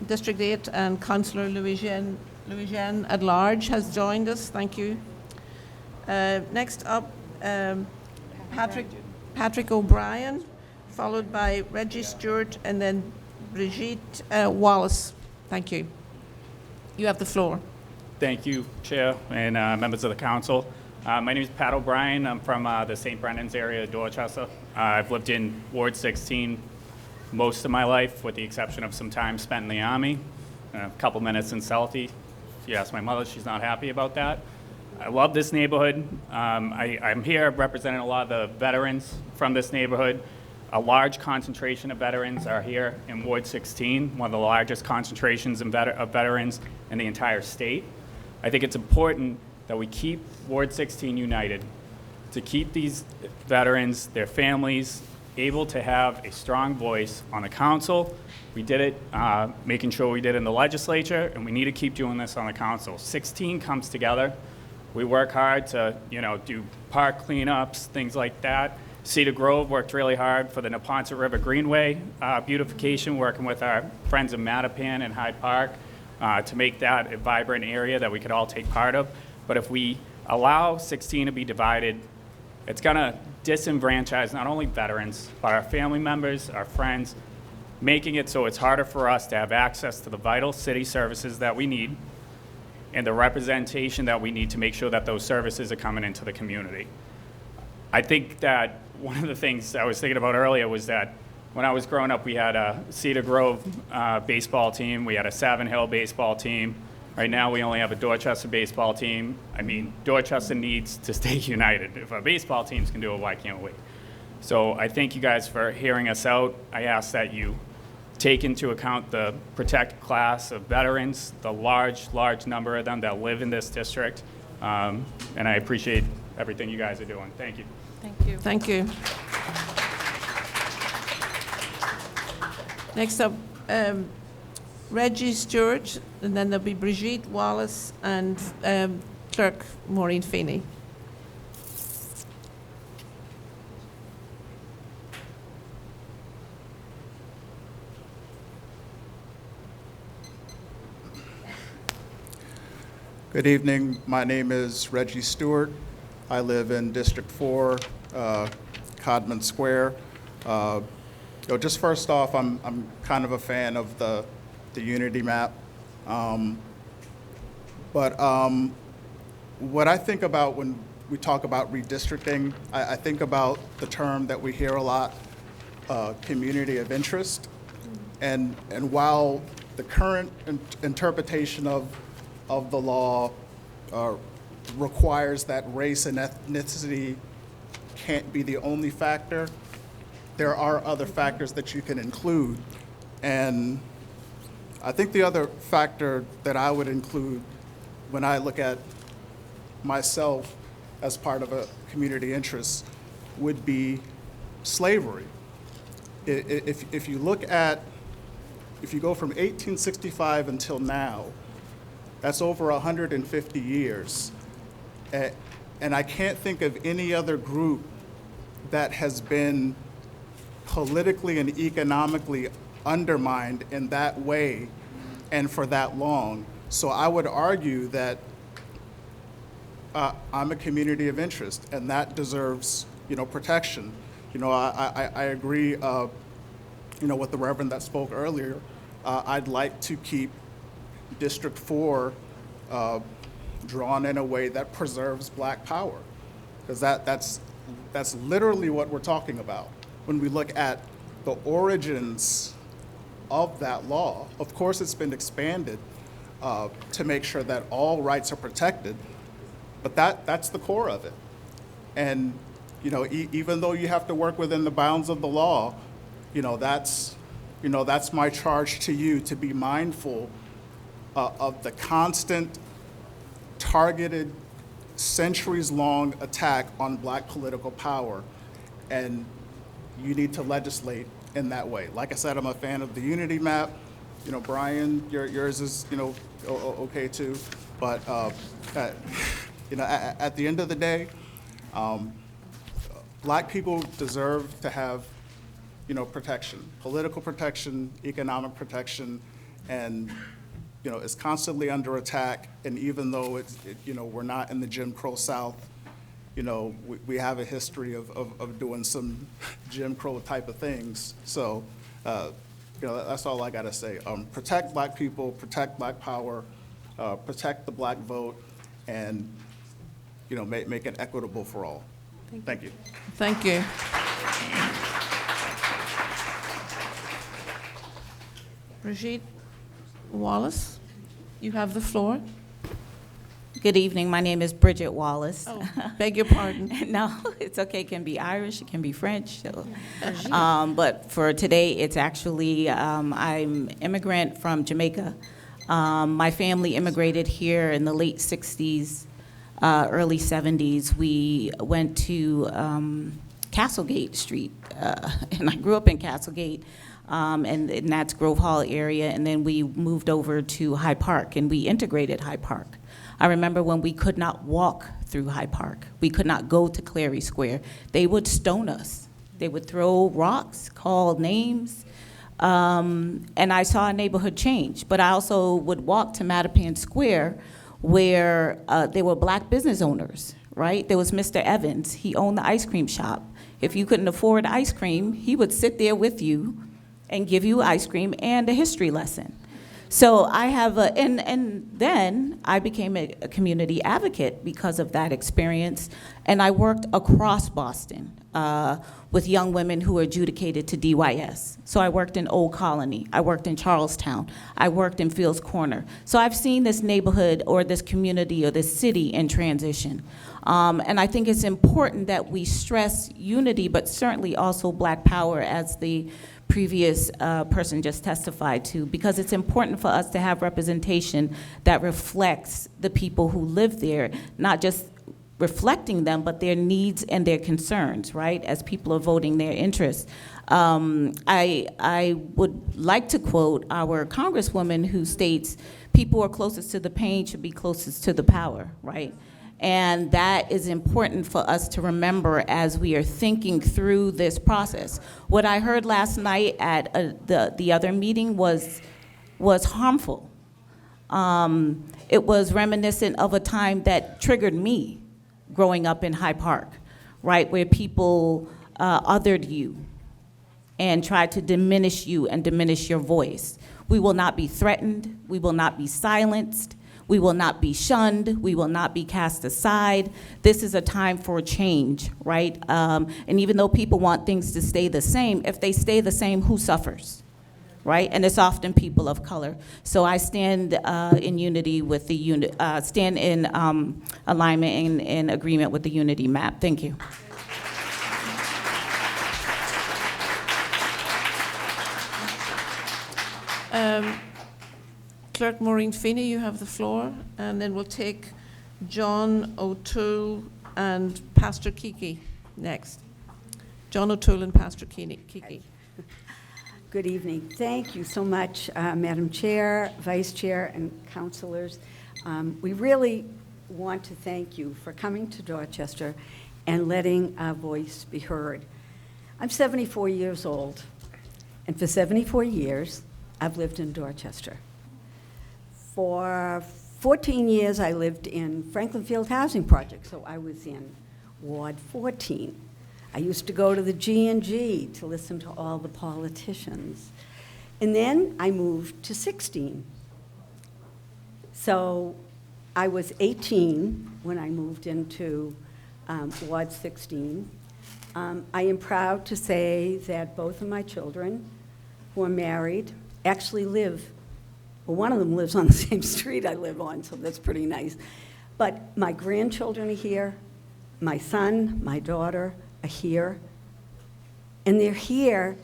A: District 8, and Councillor Louisiane at large has joined us. Thank you. Next up, Patrick O'Brien, followed by Reggie Stewart, and then Brigitte Wallace. Thank you. You have the floor.
P: Thank you, Chair and members of the council. My name is Pat O'Brien. I'm from the St. Brendan's area of Dorchester. I've lived in Ward 16 most of my life, with the exception of some time spent in the Army, a couple minutes in Southie. If you ask my mother, she's not happy about that. I love this neighborhood. I'm here representing a lot of the veterans from this neighborhood. A large concentration of veterans are here in Ward 16, one of the largest concentrations of veterans in the entire state. I think it's important that we keep Ward 16 united, to keep these veterans, their families, able to have a strong voice on the council. We did it, making sure we did it in the legislature, and we need to keep doing this on the council. 16 comes together. We work hard to, do park cleanups, things like that. Cedar Grove worked really hard for the Neponset River Greenway beautification, working with our friends in Mattapan and Hyde Park to make that a vibrant area that we could all take part of. But if we allow 16 to be divided, it's going to disenfranchise not only veterans, but our family members, our friends, making it so it's harder for us to have access to the vital city services that we need and the representation that we need to make sure that those services are coming into the community. I think that one of the things I was thinking about earlier was that when I was growing up, we had a Cedar Grove baseball team. We had a Savin Hill baseball team. Right now, we only have a Dorchester baseball team. I mean, Dorchester needs to stay united. If our baseball teams can do it, why can't we? So I thank you guys for hearing us out. I ask that you take into account the protected class of veterans, the large number of them that live in this district. And I appreciate everything you guys are doing. Thank you.
A: Thank you. Thank you. Next up, Reggie Stewart, and then there'll be Brigitte Wallace and Clerk Maureen Feeney.
Q: Good evening. My name is Reggie Stewart. I live in District 4, Codman Square. Just first off, I'm kind of a fan of the unity map. But what I think about when we talk about redistricting, I think about the term that we hear a lot, community of interest. And while the current interpretation of the law requires that race and ethnicity can't be the only factor, there are other factors that you can include. And I think the other factor that I would include when I look at myself as part of a community interest would be slavery. If you look at, if you go from 1865 until now, that's over 150 years. And I can't think of any other group that has been politically and economically undermined in that way and for that long. So I would argue that I'm a community of interest, and that deserves, protection. I agree, with the Reverend that spoke earlier. I'd like to keep District 4 drawn in a way that preserves Black power, because that's literally what we're talking about when we look at the origins of that law. Of course, it's been expanded to make sure that all rights are protected, but that's the core of it. And even though you have to work within the bounds of the law, that's my charge to you, to be mindful of the constant, targeted, centuries-long attack on Black political power, and you need to legislate in that way. Like I said, I'm a fan of the unity map. Brian, yours is okay too, but at the end of the day, Black people deserve to have protection, political protection, economic protection, and it's constantly under attack. And even though we're not in the Jim Crow South, we have a history of doing some Jim Crow type of things. So, that's all I gotta say. Protect Black people, protect Black power, protect the Black vote, and make it equitable for all. Thank you.
A: Thank you. Brigitte Wallace, you have the floor.
R: Good evening. My name is Bridget Wallace.
A: Oh, beg your pardon.
R: No, it's okay. It can be Irish. It can be French. So. But for today, it's actually, I'm immigrant from Jamaica. My family immigrated here in the late 60s, early 70s. We went to Castlegate Street, and I grew up in Castlegate. And that's Grove Hall area, and then we moved over to Hyde Park, and we integrated Hyde Park. I remember when we could not walk through Hyde Park. We could not go to Clary Square. They would stone us. They would throw rocks, call names, and I saw a neighborhood change. But I also would walk to Mattapan Square, where there were Black business owners, right? There was Mr. Evans. He owned the ice cream shop. If you couldn't afford ice cream, he would sit there with you and give you ice cream and a history lesson. So I have and then I became a community advocate because of that experience, and I worked across Boston with young women who were adjudicated to DYS. So I worked in Old Colony, I worked in Charlestown, I worked in Fields Corner. So I've seen this neighborhood or this community or this city in transition. And I think it's important that we stress unity, but certainly also Black power, as the previous person just testified to, because it's important for us to have representation that reflects the people who live there, not just reflecting them, but their needs and their concerns, right, as people are voting their interests. I would like to quote our Congresswoman who states, people who are closest to the pain should be closest to the power, right? And that is important for us to remember as we are thinking through this process. What I heard last night at the other meeting was harmful. It was reminiscent of a time that triggered me growing up in Hyde Park, right, where people othered you and tried to diminish you and diminish your voice. We will not be threatened. We will not be silenced. We will not be shunned. We will not be cast aside. This is a time for change, right? And even though people want things to stay the same, if they stay the same, who suffers, right? And it's often people of color. So I stand in unity with the stand in alignment and in agreement with the unity map. Thank you.
A: Clerk Maureen Feeney, you have the floor, and then we'll take John O'Toole and Pastor Kiki next. John O'Toole and Pastor Kiki.
S: Good evening. Thank you so much, Madam Chair, Vice Chair, and councilors. We really want to thank you for coming to Dorchester and letting our voice be heard. I'm 74 years old, and for 74 years, I've lived in Dorchester. For 14 years, I lived in Franklin Field Housing Project, so I was in Ward 14. I used to go to the G&G to listen to all the politicians. And then I moved to 16. So I was 18 when I moved into Ward 16. I am proud to say that both of my children, who are married, actually live. Well, one of them lives on the same street I live on, so that's pretty nice. But my grandchildren are here, my son, my daughter are here, and they're here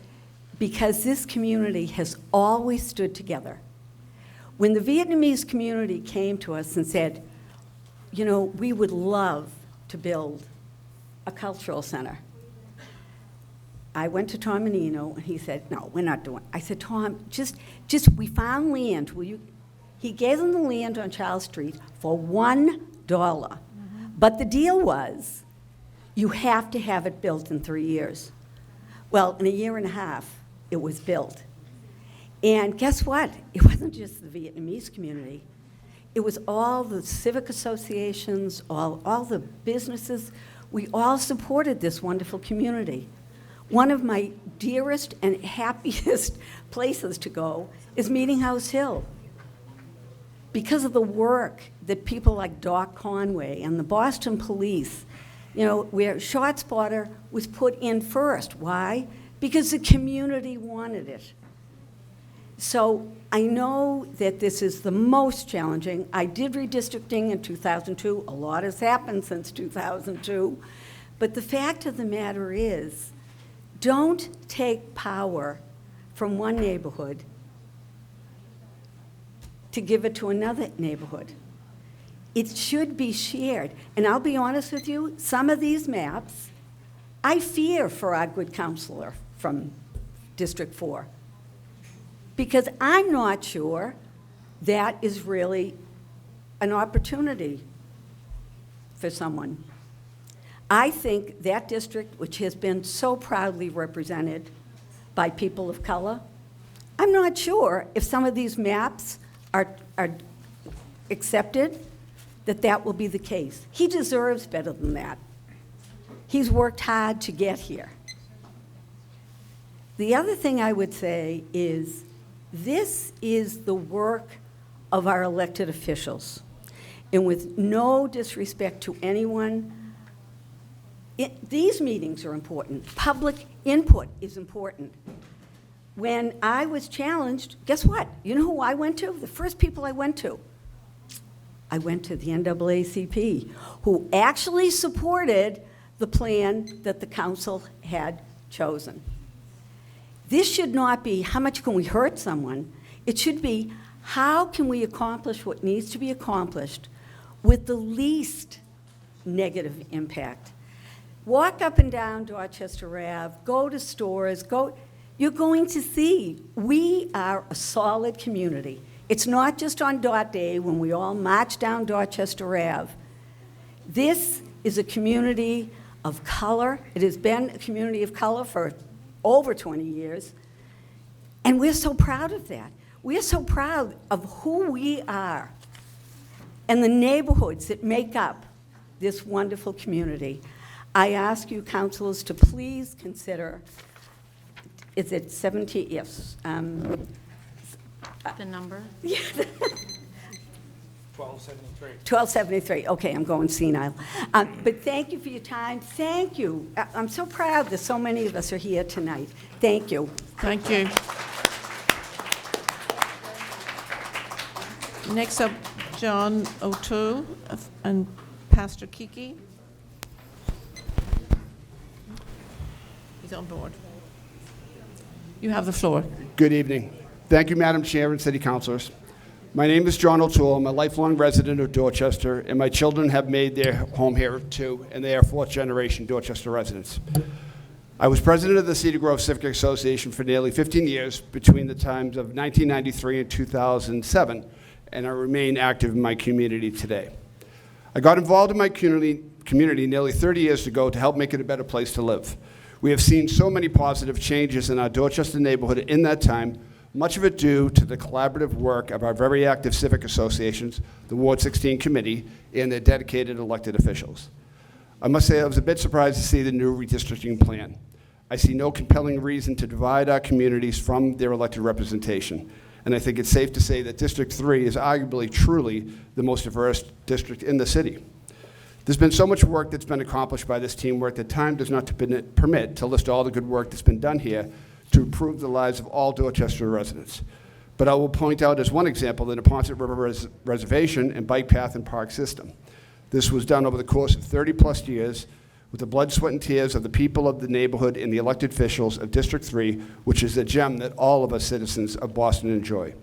S: because this community has always stood together. When the Vietnamese community came to us and said, you know, we would love to build a cultural center, I went to Tom Menino, and he said, no, we're not doing it. I said, Tom, just we found land. Will you? He gave them the land on Charles Street for $1. But the deal was, you have to have it built in 3 years. Well, in a year and a half, it was built. And guess what? It wasn't just the Vietnamese community. It was all the civic associations, all the businesses. We all supported this wonderful community. One of my dearest and happiest places to go is Meeting House Hill, because of the work that people like Doc Conway and the Boston Police, you know, where ShotSpotter was put in first. Why? Because the community wanted it. So I know that this is the most challenging. I did redistricting in 2002. A lot has happened since 2002. But the fact of the matter is, don't take power from one neighborhood to give it to another neighborhood. It should be shared. And I'll be honest with you, some of these maps, I fear for our good counselor from District 4, because I'm not sure that is really an opportunity for someone. I think that district, which has been so proudly represented by people of color, I'm not sure if some of these maps are accepted, that will be the case. He deserves better than that. He's worked hard to get here. The other thing I would say is, This is the work of our elected officials. And with no disrespect to anyone, these meetings are important. Public input is important. When I was challenged, guess what? You know who I went to? The first people I went to the NAACP, who actually supported the plan that the council had chosen. This should not be, how much can we hurt someone? It should be, how can we accomplish what needs to be accomplished with the least negative impact? Walk up and down Dorchester Ave, go to stores, you're going to see we are a solid community. It's not just on Dot Day when we all march down Dorchester Ave. This is a community of color. It has been a community of color for over 20 years, and we're so proud of that. We're so proud of who we are and the neighborhoods that make up this wonderful community. I ask you, councilors, to please consider, is it 17, yes.
B: The number?
P: 1273.
S: 1273, okay, I'm going senile. But thank you for your time, thank you. I'm so proud that so many of us are here tonight. Thank you.
A: Thank you. Next up, John O'Toole and Pastor Kiki. He's on board. You have the floor.
T: Good evening. Thank you, Madam Chair and City Councilors. My name is John O'Toole. I'm a lifelong resident of Dorchester, and my children have made their home here too, and they are fourth-generation Dorchester residents. I was president of the Cedar Grove Civic Association for nearly 15 years between the times of 1993 and 2007, and I remain active in my community today. I got involved in my community nearly 30 years ago to help make it a better place to live. We have seen so many positive changes in our Dorchester neighborhood in that time, much of it due to the collaborative work of our very active civic associations, the Ward 16 Committee, and their dedicated elected officials. I must say I was a bit surprised to see the new redistricting plan. I see no compelling reason to divide our communities from their elected representation, and I think it's safe to say that District 3 is arguably truly the most diverse district in the city. There's been so much work that's been accomplished by this teamwork that time does not permit to list all the good work that's been done here to improve the lives of all Dorchester residents. But I will point out as one example the Neponset River Reservation and Bike Path and Park System. This was done over the course of 30+ years with the blood, sweat, and tears of the people of the neighborhood and the elected officials of District 3, which is a gem that all of us citizens of Boston enjoy.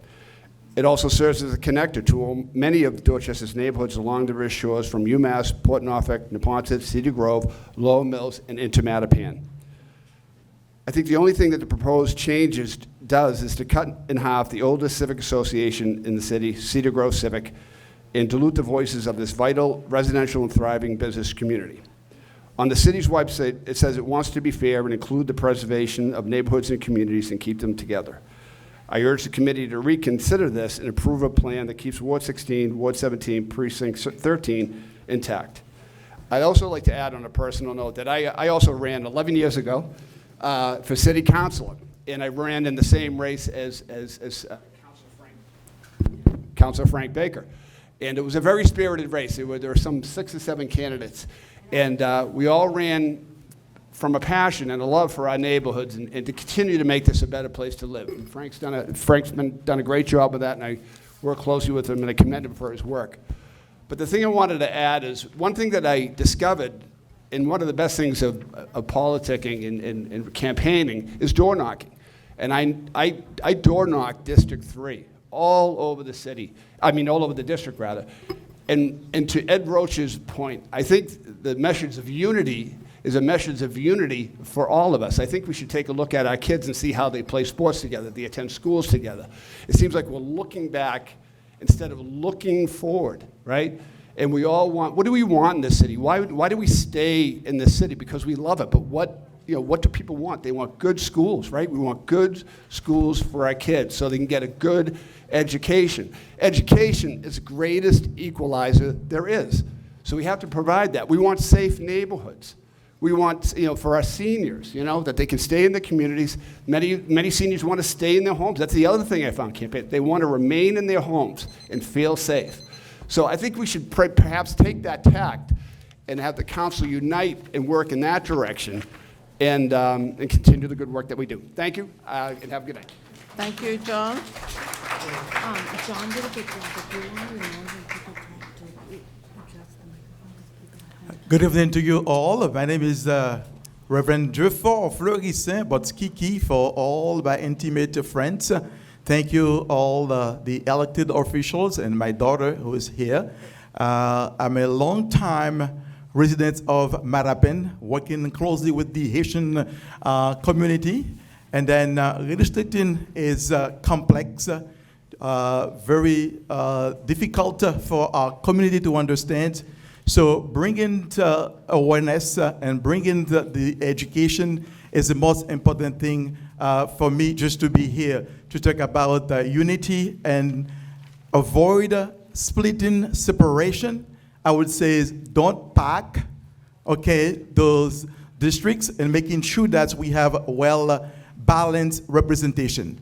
T: It also serves as a connector to many of Dorchester's neighborhoods along the river shores from UMass, Port Norfolk, Neponset, Cedar Grove, Lower Mills, and into Mattapan. I think the only thing that the proposed changes does is to cut in half the oldest civic association in the city, Cedar Grove Civic, and dilute the voices of this vital residential and thriving business community. On the city's website, it says it wants to be fair and include the preservation of neighborhoods and communities and keep them together. I urge the committee to reconsider this and approve a plan that keeps Ward 16, Ward 17, Precinct 13 intact. I'd also like to add on a personal note that I also ran 11 years ago for city councilor, and I ran in the same race as Councilor Frank Baker. And it was a very spirited race. There were some 6 or 7 candidates, and we all ran from a passion and a love for our neighborhoods and to continue to make this a better place to live. And Frank's done a great job with that, and I work closely with him, and I commend him for his work. But the thing I wanted to add is one thing that I discovered, and one of the best things of politicking and campaigning is door knocking. And I door knocked District 3 all over the city, all over the district rather. And to Ed Roach's point, I think the message of unity is a message of unity for all of us. I think we should take a look at our kids and see how they play sports together, they attend schools together. It seems like we're looking back instead of looking forward, right? And we all want, what do we want in this city? Why do we stay in this city? Because we love it, but what do people want? They want good schools, right? We want good schools for our kids so they can get a good education. Education is the greatest equalizer there is. So we have to provide that. We want safe neighborhoods. We want, for our seniors, that they can stay in the communities. Many seniors want to stay in their homes. That's the other thing I found campaign. They want to remain in their homes and feel safe. So I think we should perhaps take that tact and have the council unite and work in that direction and continue the good work that we do. Thank you, and have a good night.
A: Thank you, John.
U: John did a good job. If you want to know when people talk to adjust the microphone, because people have.
V: Good evening to you all. My name is Reverend Jeffort Fleurissin, but Kiki for all my intimate friends. Thank you all the elected officials and my daughter who is here. I'm a long-time resident of Marapin, working closely with the Haitian community. And then redistricting is complex, very difficult for our community to understand. So bringing awareness and bringing the education is the most important thing for me just to be here to talk about unity and avoid splitting, separation. I would say is don't pack, those districts and making sure that we have well-balanced representation.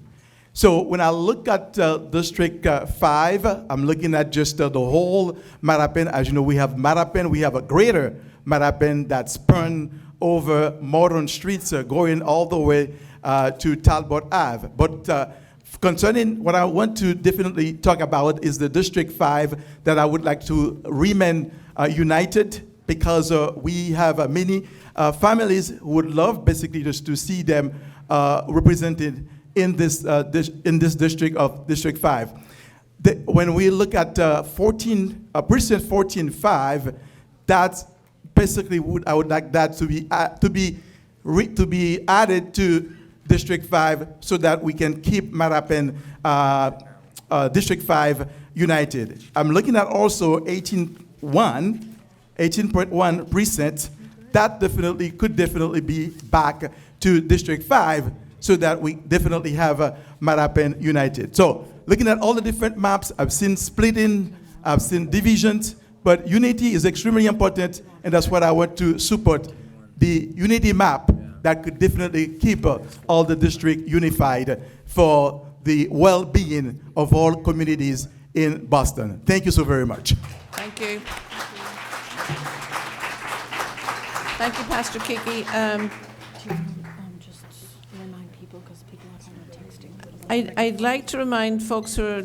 V: So when I look at District 5, I'm looking at just the whole Marapin. As you know, we have Marapin, we have a greater Marapin that spun over modern streets going all the way to Talbot Ave. But concerning what I want to definitely talk about is the District 5 that I would like to remain united, because we have many families who would love basically just to see them represented in this district of District 5. When we look at Precinct 14-5, that's basically I would like that to be added to District 5 so that we can keep Marapin District 5 united. I'm looking at also 18.1 precinct. That could definitely be back to District 5 so that we definitely have Marapin united. So looking at all the different maps, I've seen splitting, I've seen divisions, but unity is extremely important, and that's what I want to support, the unity map that could definitely keep all the district unified for the well-being of all communities in Boston. Thank you so very much.
A: Thank you. Thank you, Pastor Kiki.
U: Just remind people, because people are texting.
A: I'd like to remind folks who are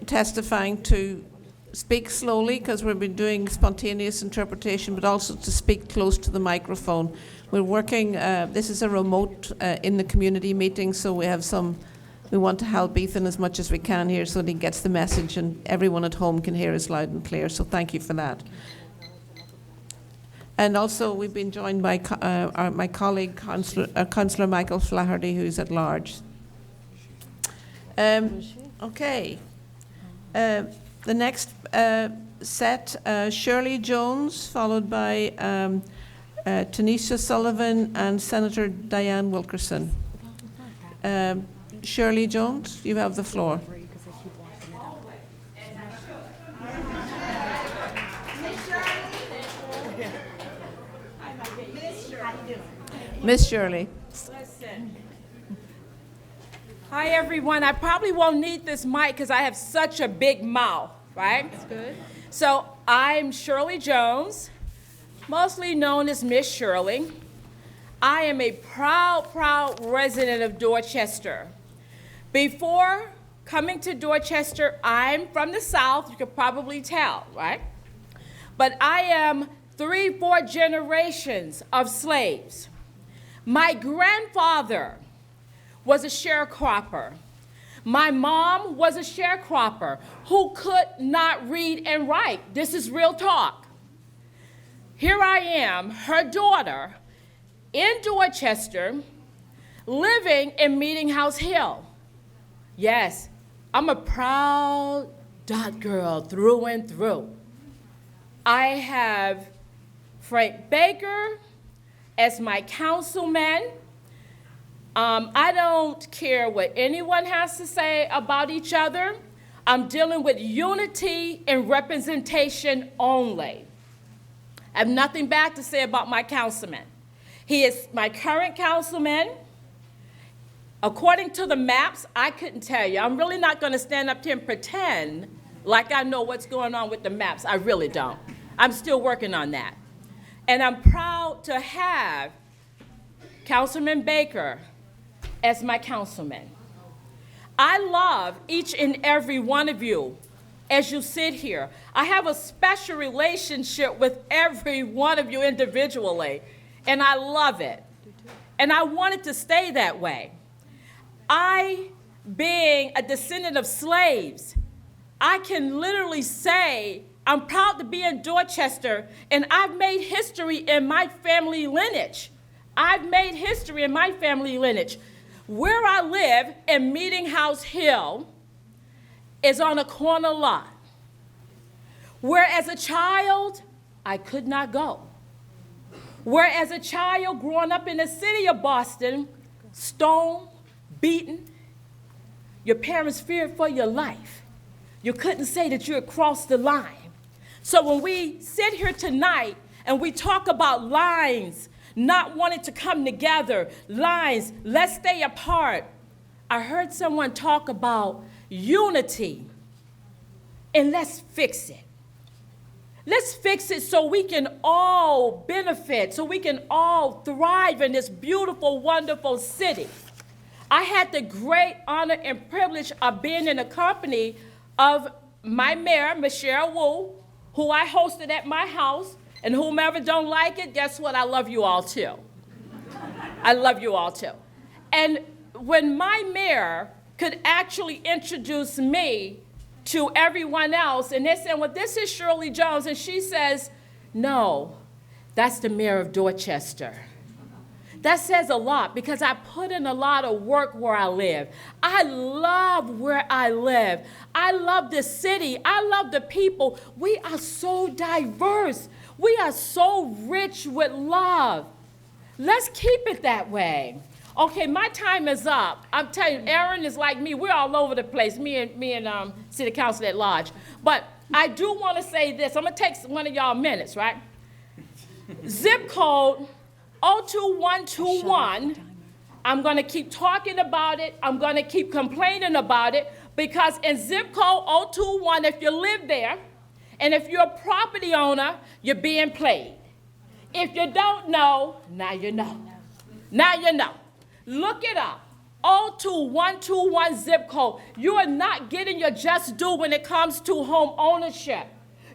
A: testifying to speak slowly, because we've been doing spontaneous interpretation, but also to speak close to the microphone. We're working, this is a remote in the community meeting, so we want to help Ethan as much as we can here so that he gets the message and everyone at home can hear us loud and clear, so thank you for that. And also, we've been joined by my colleague, Councillor Michael Flaherty, who's at large. Okay. The next set, Shirley Jones, followed by Tanisha Sullivan and Senator Diane Wilkerson. Shirley Jones, you have the floor. Miss Shirley.
W: Listen. Hi, everyone. I probably won't need this mic because I have such a big mouth, right? That's good. So I'm Shirley Jones, mostly known as Miss Shirley. I am a proud resident of Dorchester. Before coming to Dorchester, I'm from the South. You could probably tell, right? But I am 3-4 generations of slaves. My grandfather was a sharecropper. My mom was a sharecropper who could not read and write. This is real talk. Here I am, her daughter, in Dorchester, living in Meeting House Hill. Yes, I'm a proud dot girl through and through. I have Frank Baker as my councilman. I don't care what anyone has to say about each other. I'm dealing with unity and representation only. I have nothing bad to say about my councilman. He is my current councilman. According to the maps, I couldn't tell you. I'm really not going to stand up here and pretend like I know what's going on with the maps. I really don't. I'm still working on that. And I'm proud to have Councilman Baker as my councilman. I love each and every one of you as you sit here. I have a special relationship with every one of you individually, and I love it. And I want it to stay that way. I, being a descendant of slaves, I can literally say I'm proud to be in Dorchester, and I've made history in my family lineage. I've made history in my family lineage. Where I live in Meeting House Hill is on a corner lot, where as a child, I could not go. Where as a child growing up in the city of Boston, stoned, beaten, your parents feared for your life. You couldn't say that you had crossed the line. So when we sit here tonight and we talk about lines not wanting to come together, lines, let's stay apart, I heard someone talk about unity, and let's fix it. Let's fix it so we can all benefit, so we can all thrive in this beautiful, wonderful city. I had the great honor and privilege of being in the company of my mayor, Michelle Wu, who I hosted at my house, and whomever don't like it, guess what? I love you all too. I love you all too. And when my mayor could actually introduce me to everyone else, and they said, well, this is Shirley Jones, and she says, no, that's the mayor of Dorchester. That says a lot because I put in a lot of work where I live. I love where I live. I love the city. I love the people. We are so diverse. We are so rich with love. Let's keep it that way. Okay, my time is up. I'm telling you, Aaron is like me. We're all over the place, me and City Council at large. But I do want to say this. I'm going to take one of y'all minutes, right? Zip code 02121. I'm going to keep talking about it. I'm going to keep complaining about it because in zip code 021, if you live there and if you're a property owner, you're being played. If you don't know, now you know. Now you know. Look it up. 02121 zip code. You are not getting your just due when it comes to home ownership.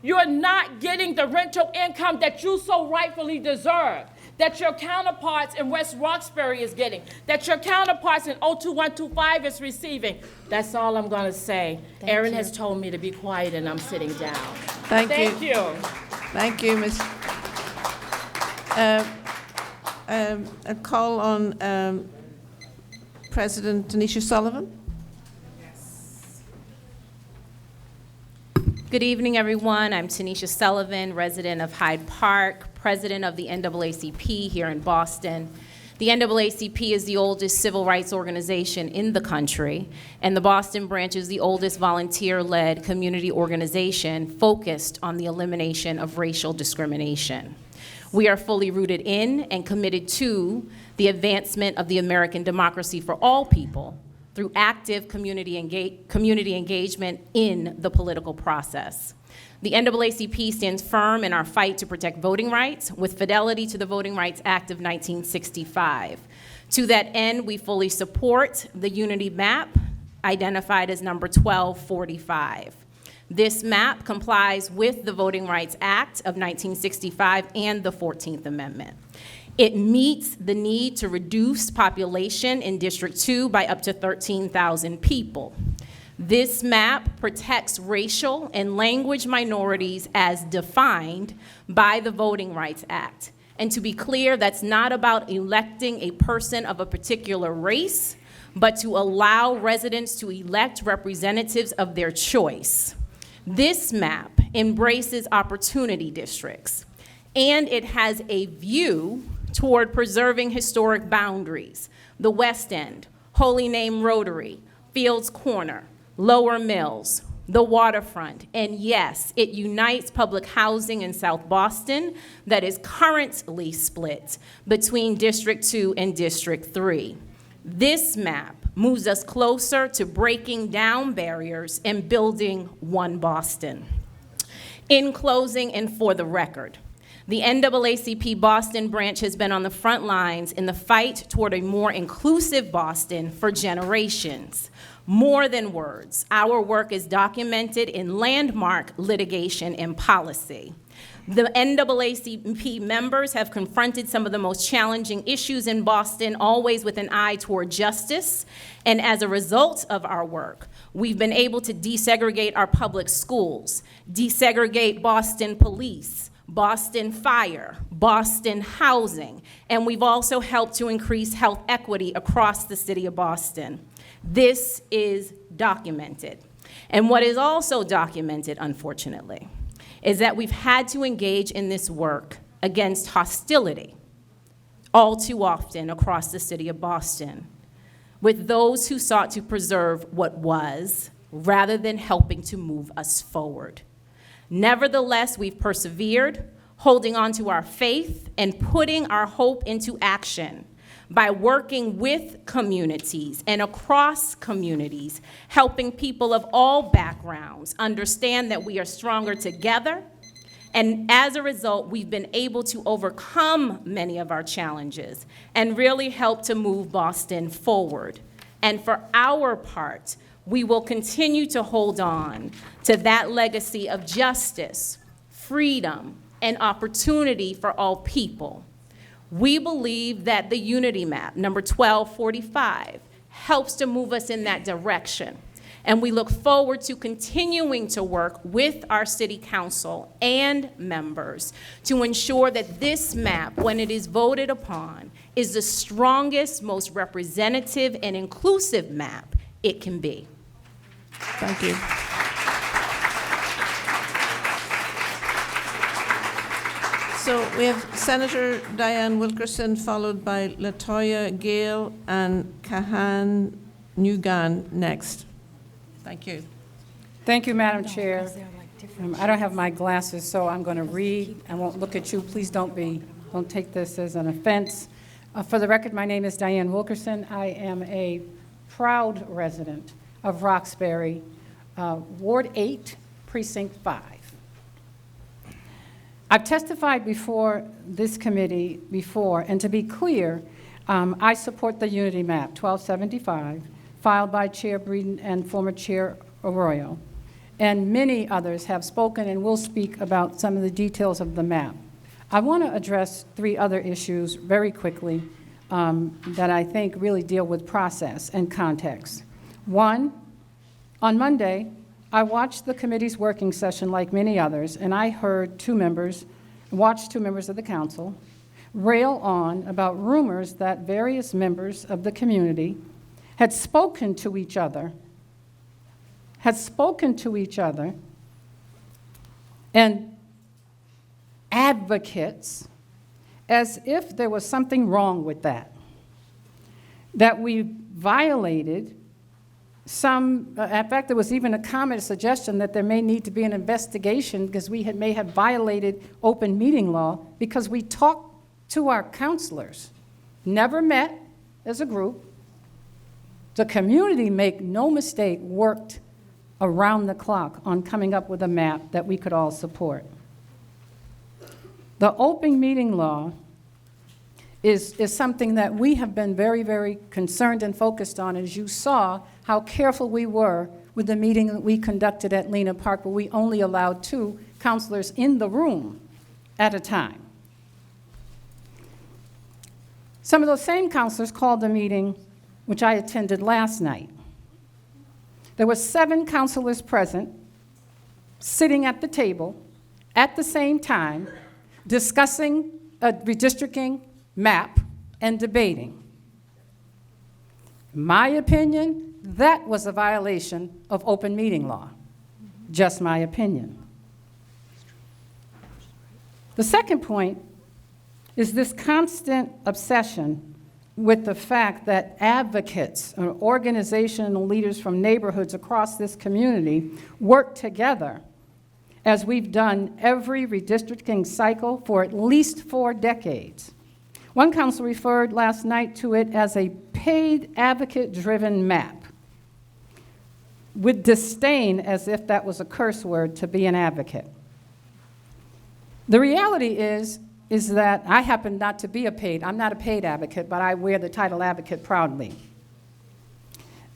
W: You're not getting the rental income that you so rightfully deserve, that your counterparts in West Roxbury is getting, that your counterparts in 02125 is receiving. That's all I'm going to say. Aaron has told me to be quiet, and I'm sitting down. Thank you.
A: Thank you, Ms. A call on President Tanisha Sullivan.
C: Good evening, everyone. I'm Tanisha Sullivan, resident of Hyde Park, president of the NAACP here in Boston. The NAACP is the oldest civil rights organization in the country, and the Boston branch is the oldest volunteer-led community organization focused on the elimination of racial discrimination. We are fully rooted in and committed to the advancement of the American democracy for all people through active community engagement in the political process. The NAACP stands firm in our fight to protect voting rights with fidelity to the Voting Rights Act of 1965. To that end, we fully support the unity map identified as number 1245. This map complies with the Voting Rights Act of 1965 and the 14th Amendment. It meets the need to reduce population in District 2 by up to 13,000 people. This map protects racial and language minorities as defined by the Voting Rights Act. And to be clear, that's not about electing a person of a particular race, but to allow residents to elect representatives of their choice. This map embraces opportunity districts, and it has a view toward preserving historic boundaries: the West End, Holy Name Rotary, Fields Corner, Lower Mills, the waterfront, and yes, it unites public housing in South Boston that is currently split between District 2 and District 3. This map moves us closer to breaking down barriers and building one Boston. In closing, and for the record, the NAACP Boston branch has been on the front lines in the fight toward a more inclusive Boston for generations. More than words, our work is documented in landmark litigation and policy. The NAACP members have confronted some of the most challenging issues in Boston, always with an eye toward justice. And as a result of our work, we've been able to desegregate our public schools, desegregate Boston police, Boston Fire, Boston Housing, and we've also helped to increase health equity across the city of Boston. This is documented. And what is also documented, unfortunately, is that we've had to engage in this work against hostility all too often across the city of Boston, with those who sought to preserve what was rather than helping to move us forward. Nevertheless, we've persevered, holding on to our faith and putting our hope into action by working with communities and across communities, helping people of all backgrounds understand that we are stronger together. And as a result, we've been able to overcome many of our challenges and really help to move Boston forward. And for our part, we will continue to hold on to that legacy of justice, freedom, and opportunity for all people. We believe that the Unity Map, number 1245, helps to move us in that direction. And we look forward to continuing to work with our city council and members to ensure that this map, when it is voted upon, is the strongest, most representative, and inclusive map it can be.
A: Thank you. So we have Senator Diane Wilkerson, followed by LaToya Gale and Kahan Nguyen next. Thank you.
D: Thank you, Madam Chair. I don't have my glasses, so I'm going to read. I won't look at you. Please don't take this as an offense. For the record, my name is Diane Wilkerson. I am a proud resident of Roxbury, Ward 8, Precinct 5. I've testified before this committee before, and to be clear, I support the Unity Map 1275, filed by Chair Breeden and former Chair Arroyo. And many others have spoken and will speak about some of the details of the map. I want to address 3 other issues very quickly that I think really deal with process and context. One, on Monday, I watched the committee's working session like many others, and I heard watched two members of the council rail on about rumors that various members of the community had spoken to each other and advocates as if there was something wrong with that we violated in fact, there was even a comment, a suggestion that there may need to be an investigation because we may have violated open meeting law because we talked to our counselors, never met as a group. The community, make no mistake, worked around the clock on coming up with a map that we could all support. The open meeting law is something that we have been very, very concerned and focused on. As you saw, how careful we were with the meeting that we conducted at Lena Park, where we only allowed 2 counselors in the room at a time. Some of those same counselors called the meeting, which I attended last night. There were 7 counselors present, sitting at the table at the same time, discussing a redistricting map and debating. In my opinion, that was a violation of open meeting law. Just my opinion. The second point is this constant obsession with the fact that advocates or organizational leaders from neighborhoods across this community work together, as we've done every redistricting cycle for at least 4 decades. One council referred last night to it as a paid advocate-driven map, with disdain, as if that was a curse word to be an advocate. The reality is that I happen not to be I'm not a paid advocate, but I wear the title advocate proudly.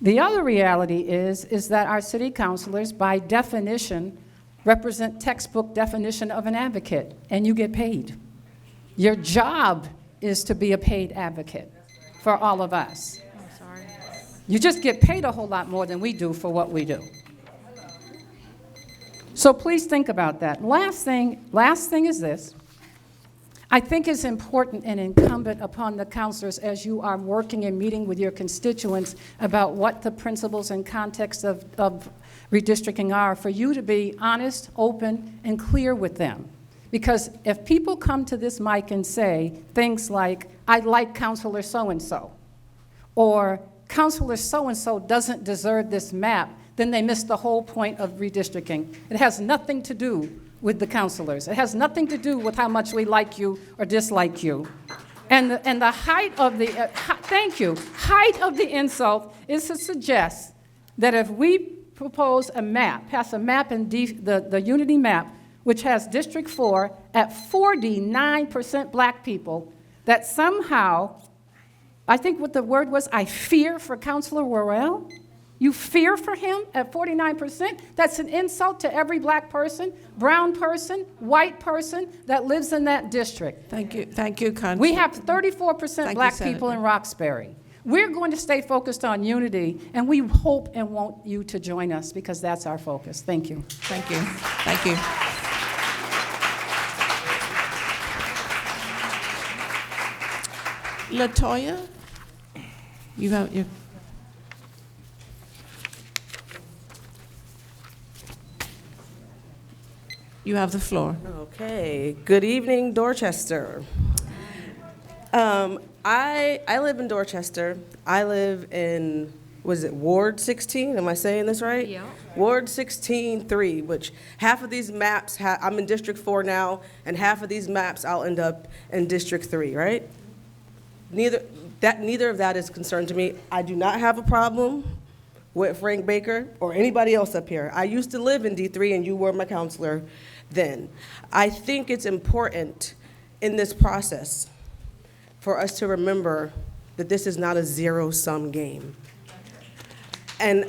D: The other reality is that our city councilors, by definition, represent textbook definition of an advocate, and you get paid. Your job is to be a paid advocate for all of us. You just get paid a whole lot more than we do for what we do. So please think about that. Last thing is this. I think it's important and incumbent upon the councilors, as you are working and meeting with your constituents about what the principles and context of redistricting are, for you to be honest, open, and clear with them. Because if people come to this mic and say things like, I like Councilor so-and-so, or Councilor so-and-so doesn't deserve this map, then they miss the whole point of redistricting. It has nothing to do with the councilors. It has nothing to do with how much we like you or dislike you. And the height of the, height of the insult is to suggest that if we propose a map, pass a map in the unity map, which has District 4 at 49% black people, that somehow, I think what the word was, I fear for Councilor Worrell. You fear for him at 49%? That's an insult to every black person, brown person, white person that lives in that district.
A: Thank you, Councilor.
D: We have 34% black people in Roxbury. We're going to stay focused on unity, and we hope and want you to join us because that's our focus. Thank you.
A: Thank you. Thank you. LaToya, you have your... You have the floor.
E: Okay. Good evening, Dorchester. I live in Dorchester. I live in, was it Ward 16? Am I saying this right?
B: Yeah.
E: Ward 16-3, which half of these maps, I'm in District 4 now, and half of these maps I'll end up in District 3, right? Neither of that is concerned to me. I do not have a problem with Frank Baker or anybody else up here. I used to live in D3 and you were my counselor then. I think it's important in this process for us to remember that this is not a zero-sum game. And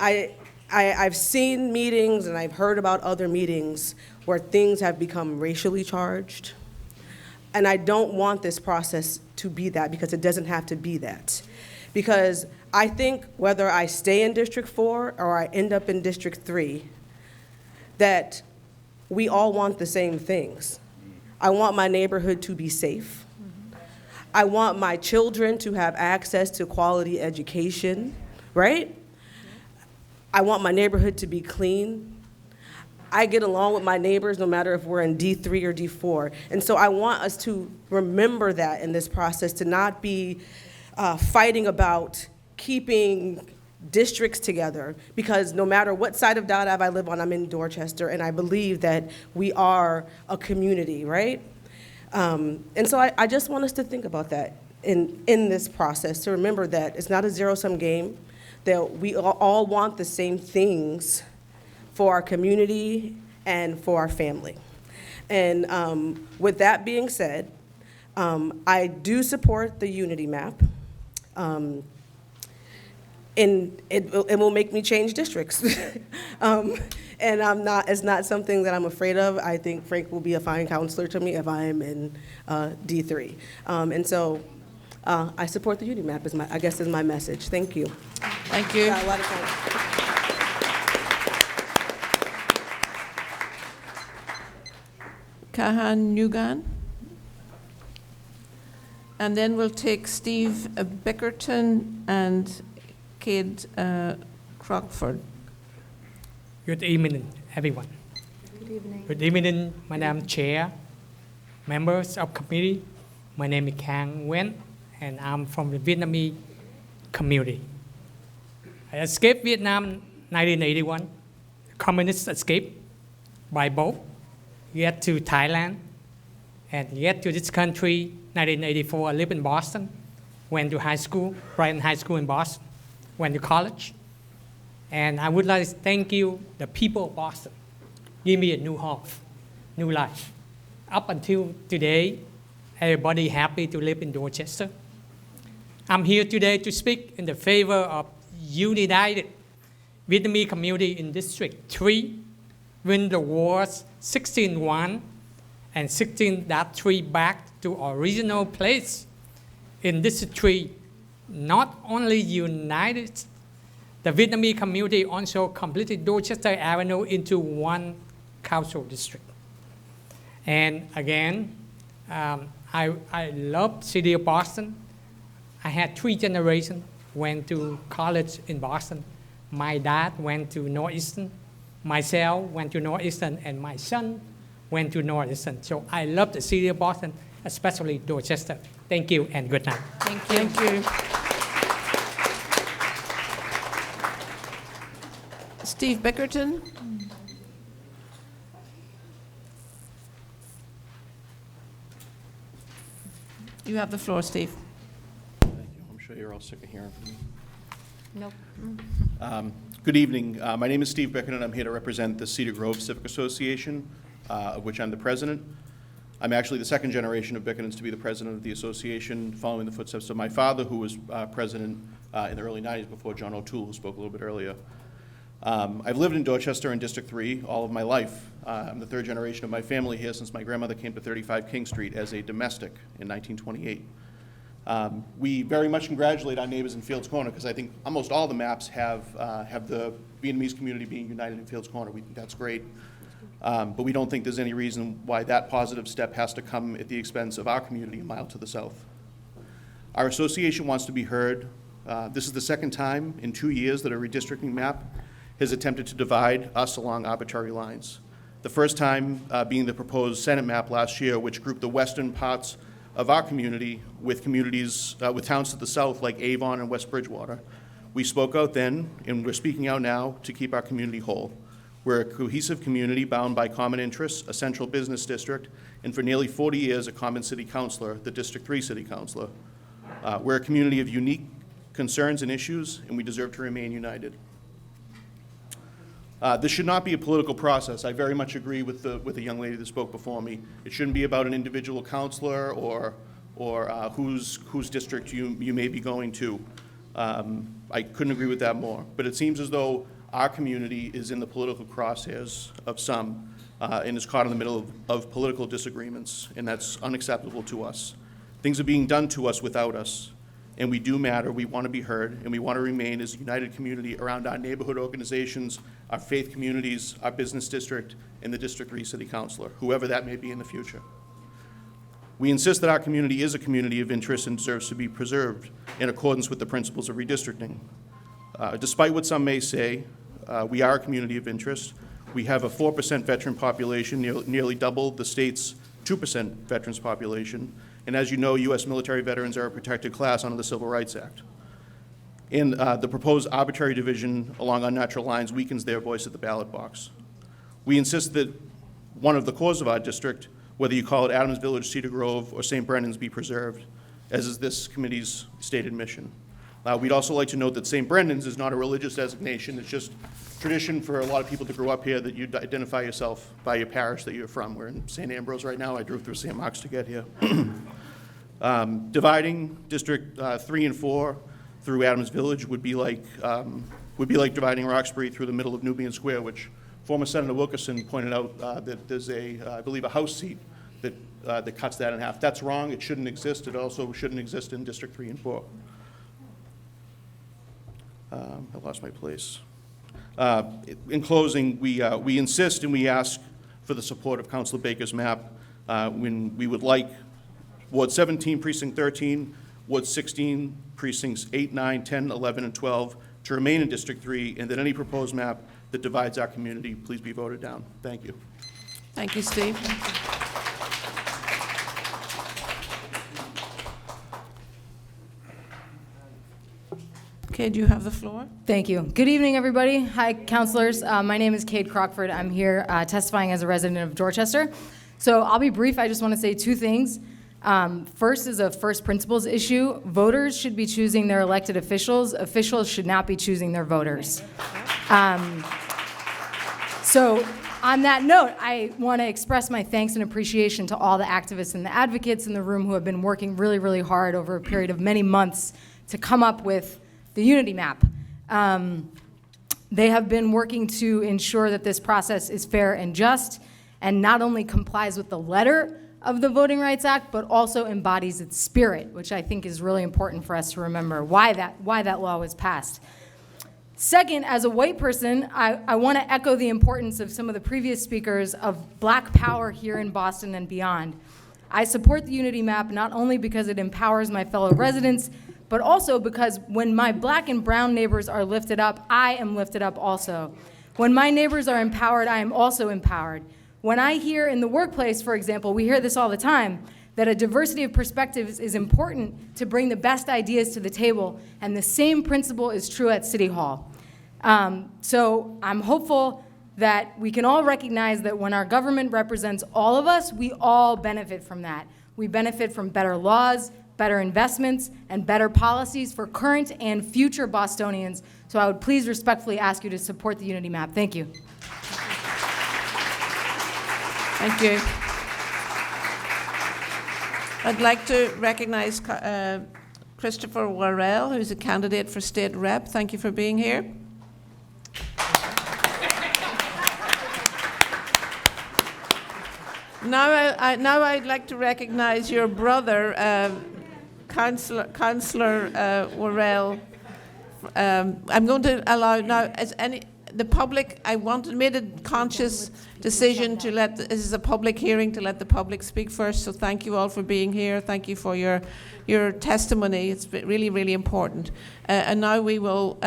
E: I've seen meetings and I've heard about other meetings where things have become racially charged. And I don't want this process to be that, because it doesn't have to be that. Because I think whether I stay in District 4 or I end up in District 3, that we all want the same things. I want my neighborhood to be safe. I want my children to have access to quality education, right? I want my neighborhood to be clean. I get along with my neighbors no matter if we're in D3 or D4. And so I want us to remember that in this process, to not be fighting about keeping districts together, because no matter what side of Dot Ave I live on, I'm in Dorchester, and I believe that we are a community, right? And so I just want us to think about that in this process, to remember that it's not a zero-sum game, that we all want the same things for our community and for our family. And with that being said, I do support the unity map. And it will make me change districts. And it's not something that I'm afraid of. I think Frank will be a fine counselor to me if I am in D3. And so I support the unity map, I guess is my message. Thank you.
A: Thank you.
E: Got a lot of time.
A: Kahan Nugan. And then we'll take Steve Bickerton and Kate Crockford.
F: Good evening, everyone.
A: Good evening.
F: Good evening, Madam Chair, members of committee. My name is Kang Nguyen, and I'm from the Vietnamese community. I escaped Vietnam 1981. Communists escaped by boat, yet to Thailand, and yet to this country, 1984, I lived in Boston, went to high school, Brighton High School in Boston, went to college. And I would like to thank you, the people of Boston, give me a new home, new life. Up until today, everybody happy to live in Dorchester. I'm here today to speak in the favor of united Vietnamese community in District 3, win the wars 16-1 and 16.3 back to original place. In District 3, not only united, the Vietnamese community also completed Dorchester Avenue into one council district. And again, I love city of Boston. I had 3 generations, went to college in Boston. My dad went to Northeastern, myself went to Northeastern, and my son went to Northeastern. So I love the city of Boston, especially Dorchester. Thank you and good night.
A: Thank you. Thank you. Steve Bickerton. You have the floor, Steve.
G: Thank you. I'm sure you're all sick of hearing from me.
A: Nope.
G: Good evening. My name is Steve Bickerton, and I'm here to represent the Cedar Grove Civic Association, of which I'm the president. I'm actually the second generation of Bickertons to be the president of the association, following the footsteps of my father, who was president in the early 90s before John O'Toole, who spoke a little bit earlier. I've lived in Dorchester in District 3 all of my life. I'm the third generation of my family here since my grandmother came to 35 King Street as a domestic in 1928. We very much congratulate our neighbors in Fields Corner because I think almost all the maps have the Vietnamese community being united in Fields Corner. We think that's great. But we don't think there's any reason why that positive step has to come at the expense of our community a mile to the south. Our association wants to be heard. This is the second time in 2 years that a redistricting map has attempted to divide us along arbitrary lines. The first time being the proposed Senate map last year, which grouped the western parts of our community with communities, with towns to the south like Avon and West Bridgewater. We spoke out then, and we're speaking out now to keep our community whole. We're a cohesive community bound by common interests, a central business district, and for nearly 40 years, a common city councilor, the District 3 city councilor. We're a community of unique concerns and issues, and we deserve to remain united. This should not be a political process. I very much agree with the young lady that spoke before me. It shouldn't be about an individual counselor or whose district you may be going to. I couldn't agree with that more. But it seems as though our community is in the political crosshairs of some and is caught in the middle of political disagreements, and that's unacceptable to us. Things are being done to us without us, and we do matter. We want to be heard, and we want to remain as a united community around our neighborhood organizations, our faith communities, our business district, and the District 3 City Councilor, whoever that may be in the future. We insist that our community is a community of interest and deserves to be preserved in accordance with the principles of redistricting. Despite what some may say, we are a community of interest. We have a 4% veteran population, nearly double the state's 2% veterans population. And as you know, U.S. military veterans are a protected class under the Civil Rights Act. And the proposed arbitrary division along unnatural lines weakens their voice at the ballot box. We insist that one of the cores of our district, whether you call it Adams Village, Cedar Grove, or St. Brendan's, be preserved, as is this committee's stated mission. We'd also like to note that St. Brendan's is not a religious designation. It's just tradition for a lot of people that grew up here that you identify yourself by your parish that you're from. We're in St. Ambrose right now. I drove through St. Mark's to get here. Dividing District 3 and 4 through Adams Village would be like dividing Roxbury through the middle of Nubian Square, which former Senator Wilkerson pointed out that there's I believe, a House seat that cuts that in half. That's wrong. It shouldn't exist. It also shouldn't exist in District 3 and 4. I lost my place. In closing, we insist and we ask for the support of Councilor Baker's map when we would like Ward 17, Precinct 13, Ward 16, Precincts 8, 9, 10, 11, and 12 to remain in District 3, and that any proposed map that divides our community please be voted down. Thank you.
A: Thank you, Steve. Kate, you have the floor.
H: Thank you. Good evening, everybody. Hi, councilors. My name is Kate Crockford. I'm here testifying as a resident of Dorchester. So I'll be brief. I just want to say two things. First is a first principles issue. Voters should be choosing their elected officials. Officials should not be choosing their voters. So on that note, I want to express my thanks and appreciation to all the activists and the advocates in the room who have been working really, really hard over a period of many months to come up with the unity map. They have been working to ensure that this process is fair and just and not only complies with the letter of the Voting Rights Act, but also embodies its spirit, which I think is really important for us to remember why that law was passed. Second, as a white person, I want to echo the importance of some of the previous speakers of Black power here in Boston and beyond. I support the unity map not only because it empowers my fellow residents, but also because when my Black and brown neighbors are lifted up, I am lifted up also. When my neighbors are empowered, I am also empowered. When I hear in the workplace, for example, we hear this all the time, that a diversity of perspectives is important to bring the best ideas to the table, and the same principle is true at City Hall. So I'm hopeful that we can all recognize that when our government represents all of us, we all benefit from that. We benefit from better laws, better investments, and better policies for current and future Bostonians. So I would please respectfully ask you to support the unity map. Thank you.
A: Thank you. I'd like to recognize Christopher Worrell, who's a candidate for state rep. Thank you for being here. Now I'd like to recognize your brother, Councillor Worrell. I'm going to allow now the public. I made a conscious decision to let this is a public hearing to let the public speak first. So thank you all for being here. Thank you for your testimony. It's really, really important. And now we will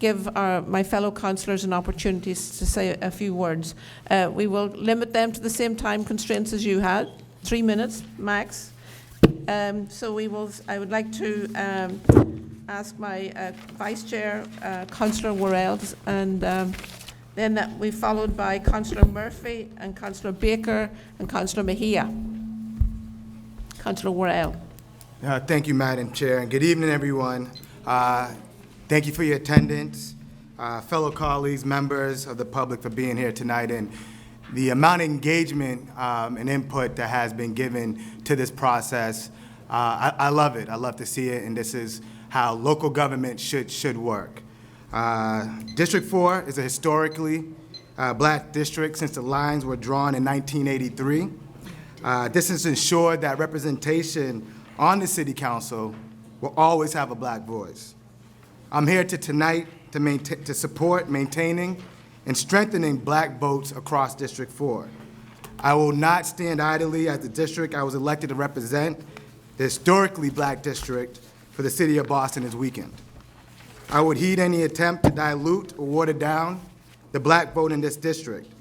A: give my fellow councillors an opportunity to say a few words. We will limit them to the same time constraints as you had, 3 minutes max. So I would like to ask my Vice Chair, Councillor Worrell, and then that we followed by Councillor Murphy and Councillor Baker and Councillor Mejia. Councillor Worrell.
I: Thank you, Madam Chair, and good evening, everyone. Thank you for your attendance, fellow colleagues, members of the public for being here tonight, and the amount of engagement and input that has been given to this process. I love it. I love to see it, and this is how local government should work. District 4 is a historically Black district since the lines were drawn in 1983. This has ensured that representation on the City Council will always have a Black voice. I'm here tonight to support maintaining and strengthening Black votes across District 4. I will not stand idly as the district I was elected to represent, the historically Black district for the City of Boston, is weakened. I would heed any attempt to dilute or water down the Black vote in this district.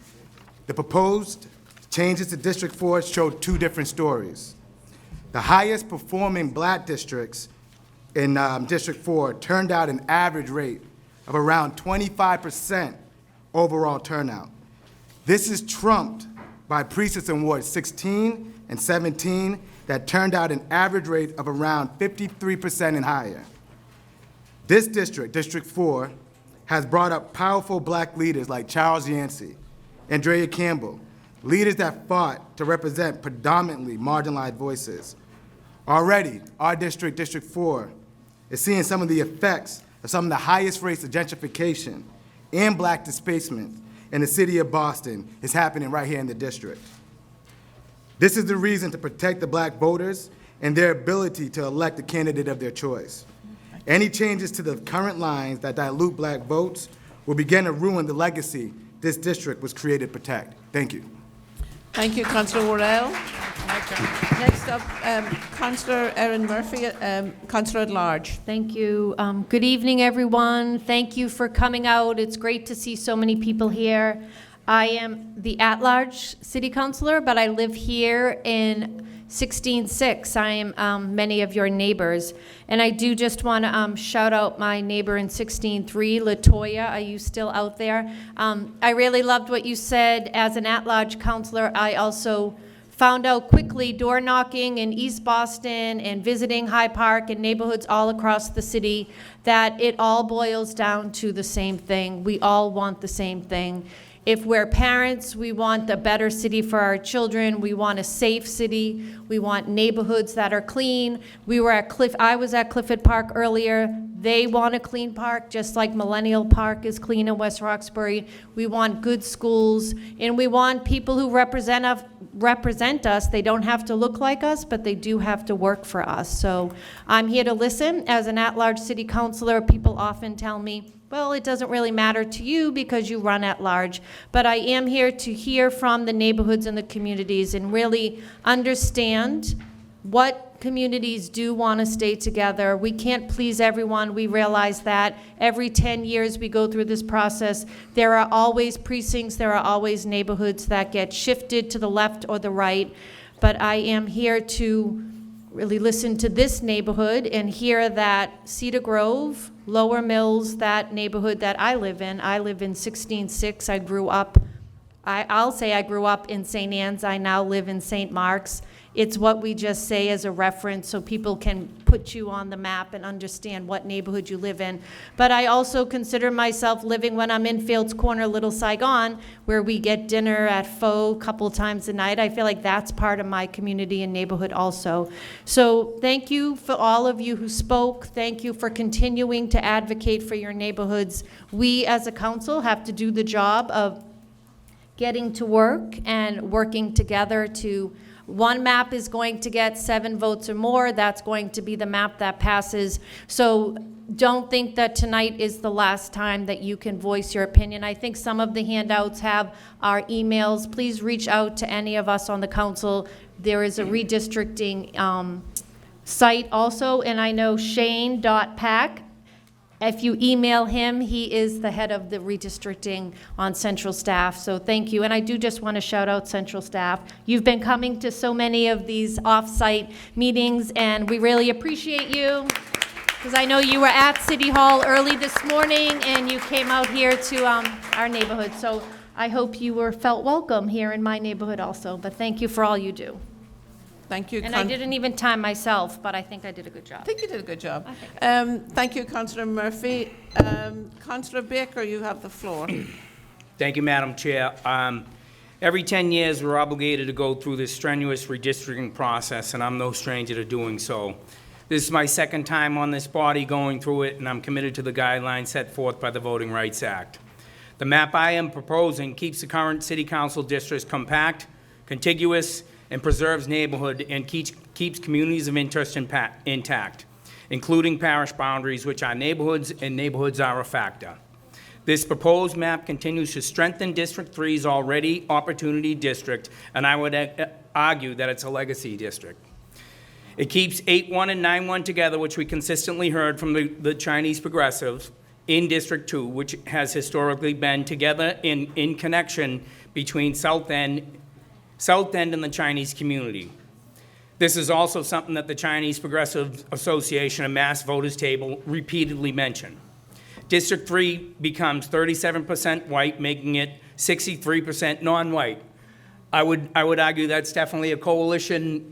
I: The proposed changes to District 4 show two different stories. The highest performing Black districts in District 4 turned out an average rate of around 25% overall turnout. This is trumped by precincts in Ward 16 and 17 that turned out an average rate of around 53% and higher. This district, District 4, has brought up powerful Black leaders like Charles Yancey, Andrea Campbell, leaders that fought to represent predominantly marginalized voices. Already, our district, District 4, is seeing some of the effects of some of the highest rates of gentrification and Black displacement in the city of Boston is happening right here in the district. This is the reason to protect the Black voters and their ability to elect the candidate of their choice. Any changes to the current lines that dilute Black votes will begin to ruin the legacy this district was created to protect. Thank you.
A: Thank you, Councillor Worrell. Next up, Councillor Erin Murphy, Councillor at Large.
B: Thank you. Good evening, everyone. Thank you for coming out. It's great to see so many people here. I am the at-large city councillor, but I live here in 16-6. I am many of your neighbors. And I do just want to shout out my neighbor in 16-3, Latoya. Are you still out there? I really loved what you said. As an at-large counselor, I also found out quickly, door knocking in East Boston and visiting Hyde Park and neighborhoods all across the city, that it all boils down to the same thing. We all want the same thing. If we're parents, we want a better city for our children. We want a safe city. We want neighborhoods that are clean. I was at Clifford Park earlier. They want a clean park, just like Millennial Park is clean in West Roxbury. We want good schools, and we want people who represent us. They don't have to look like us, but they do have to work for us. So I'm here to listen. As an at-large city councilor, people often tell me, well, it doesn't really matter to you because you run at large. But I am here to hear from the neighborhoods and the communities and really understand what communities do want to stay together. We can't please everyone. We realize that. Every 10 years we go through this process. There are always precincts, there are always neighborhoods that get shifted to the left or the right. But I am here to really listen to this neighborhood and hear that Cedar Grove, Lower Mills, that neighborhood that I live in 16-6. I grew up, I'll say I grew up in St. Anne's. I now live in St. Mark's. It's what we just say as a reference so people can put you on the map and understand what neighborhood you live in. But I also consider myself living when I'm in Fields Corner, Little Saigon, where we get dinner at Pho a couple times a night. I feel like that's part of my community and neighborhood also. So thank you for all of you who spoke. Thank you for continuing to advocate for your neighborhoods. We as a council have to do the job of getting to work and working together to one map is going to get 7 votes or more. That's going to be the map that passes. So don't think that tonight is the last time that you can voice your opinion. I think some of the handouts have our emails. Please reach out to any of us on the council. There is a redistricting site also, and I know Shane.Pack. If you email him, he is the head of the redistricting on central staff, so thank you. And I do just want to shout out central staff. You've been coming to so many of these off-site meetings, and we really appreciate you, because I know you were at City Hall early this morning, and you came out here to our neighborhood, so I hope you felt welcome here in my neighborhood also, but thank you for all you do.
A: Thank you.
B: And I didn't even time myself, but I think I did a good job.
A: I think you did a good job. Thank you, Councillor Murphy. Councillor Baker, you have the floor.
M: Thank you, Madam Chair. Every 10 years, we're obligated to go through this strenuous redistricting process, and I'm no stranger to doing so. This is my second time on this body going through it, and I'm committed to the guidelines set forth by the Voting Rights Act. The map I am proposing keeps the current city council districts compact, contiguous, and preserves neighborhood and keeps communities of interest intact, including parish boundaries, which are neighborhoods, and neighborhoods are a factor. This proposed map continues to strengthen District 3's already opportunity district, and I would argue that it's a legacy district. It keeps 8-1 and 9-1 together, which we consistently heard from the Chinese progressives in District 2, which has historically been together in connection between South End and the Chinese community. This is also something that the Chinese Progressive Association and Mass Voters Table repeatedly mention. District 3 becomes 37% white, making it 63% non-white. I would argue that's definitely a coalition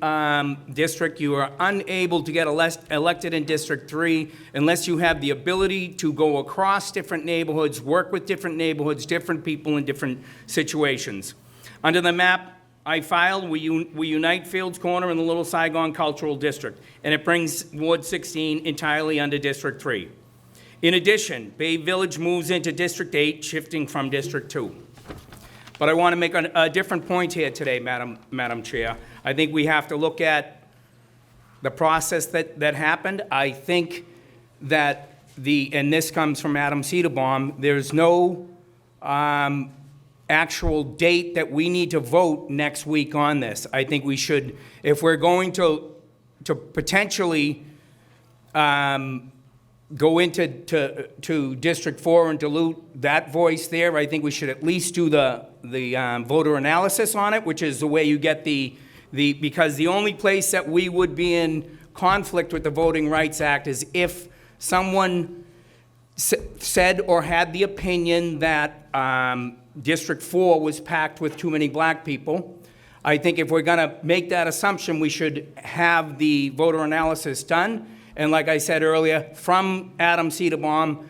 M: district. You are unable to get elected in District 3 unless you have the ability to go across different neighborhoods, work with different neighborhoods, different people in different situations. Under the map I filed, we unite Fields Corner and the Little Saigon Cultural District, and it brings Ward 16 entirely under District 3. In addition, Bay Village moves into District 8, shifting from District 2. But I want to make a different point here today, Madam Chair. I think we have to look at the process that happened. I think that and this comes from Adam Cedarbaum, there's no actual date that we need to vote next week on this. I think we should, if we're going to potentially go into District 4 and dilute that voice there, I think we should at least do the voter analysis on it, which is the way you get the Because the only place that we would be in conflict with the Voting Rights Act is if someone said or had the opinion that District 4 was packed with too many black people. I think if we're going to make that assumption, we should have the voter analysis done. And like I said earlier, from Adam Cedarbaum,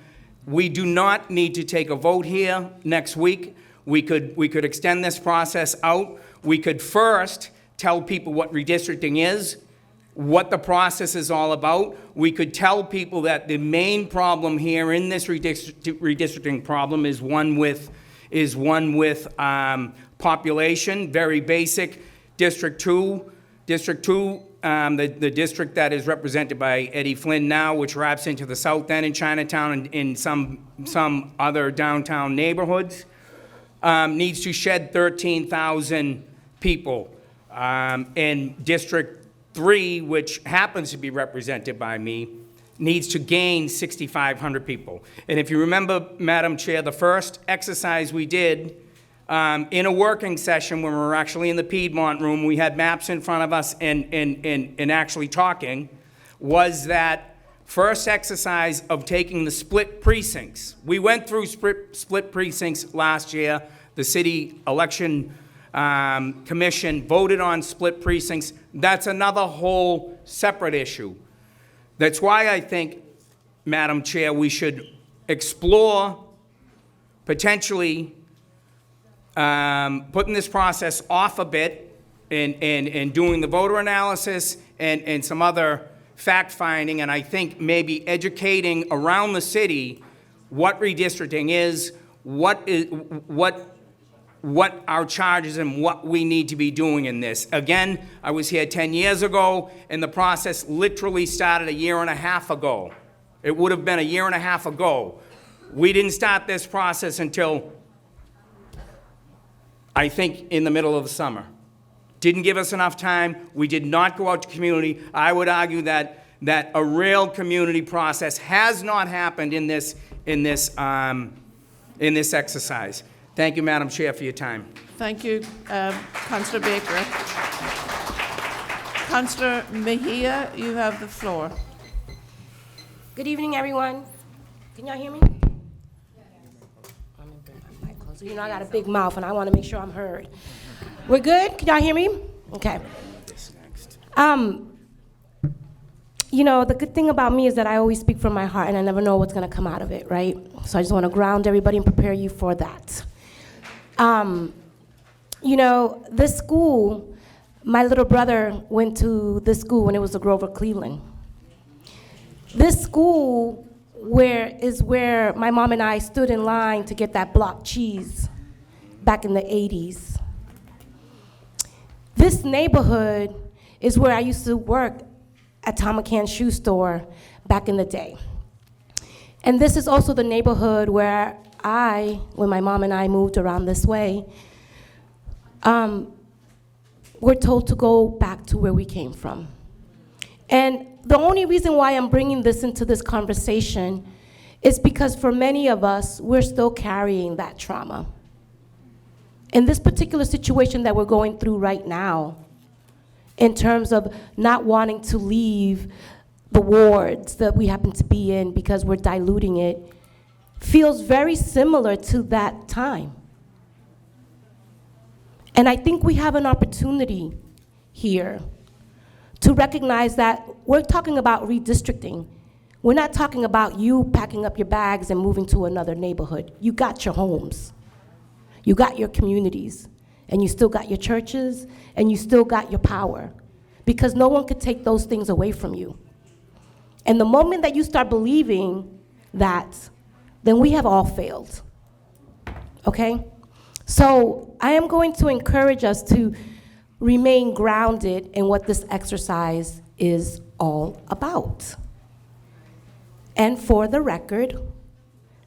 M: we do not need to take a vote here next week. We could extend this process out. We could first tell people what redistricting is, what the process is all about. We could tell people that the main problem here in this redistricting problem is one with population, very basic. District 2, the district that is represented by Eddie Flynn now, which wraps into the South End in Chinatown and in some other downtown neighborhoods, needs to shed 13,000 people. And District 3, which happens to be represented by me, needs to gain 6,500 people. And if you remember, Madam Chair, the first exercise we did in a working session when we were actually in the Piedmont room, we had maps in front of us and actually talking, was that first exercise of taking the split precincts. We went through split precincts last year. The city election commission voted on split precincts. That's another whole separate issue. That's why I think, Madam Chair, we should explore potentially putting this process off a bit and doing the voter analysis and some other fact-finding, and I think maybe educating around the city what redistricting is, what our charges and what we need to be doing in this. Again, I was here 10 years ago, and the process literally started a year and a half ago. It would have been a year and a half ago. We didn't start this process until, I think, in the middle of the summer. Didn't give us enough time. We did not go out to community. I would argue that a real community process has not happened in this exercise. Thank you, Madam Chair, for your time.
A: Thank you, Councillor Baker. Councillor Mejia, you have the floor.
J: Good evening, everyone. Can y'all hear me? You know, I got a big mouth, and I want to make sure I'm heard. We're good? Can y'all hear me? Okay. You know, the good thing about me is that I always speak from my heart, and I never know what's going to come out of it, right? So I just want to ground everybody and prepare you for that. You know, this school, my little brother went to this school when it was the Grover Cleveland. This school is where my mom and I stood in line to get that block cheese back in the 80s. This neighborhood is where I used to work at Tom McCann's shoe store back in the day. And this is also the neighborhood where when my mom and I moved around this way, we're told to go back to where we came from. And the only reason why I'm bringing this into this conversation is because for many of us, we're still carrying that trauma. In this particular situation that we're going through right now, in terms of not wanting to leave the wards that we happen to be in because we're diluting it, feels very similar to that time. And I think we have an opportunity here to recognize that we're talking about redistricting. We're not talking about you packing up your bags and moving to another neighborhood. You got your homes, you got your communities, and you still got your churches, and you still got your power, because no one could take those things away from you. And the moment that you start believing that, then we have all failed, okay? So I am going to encourage us to remain grounded in what this exercise is all about. And for the record,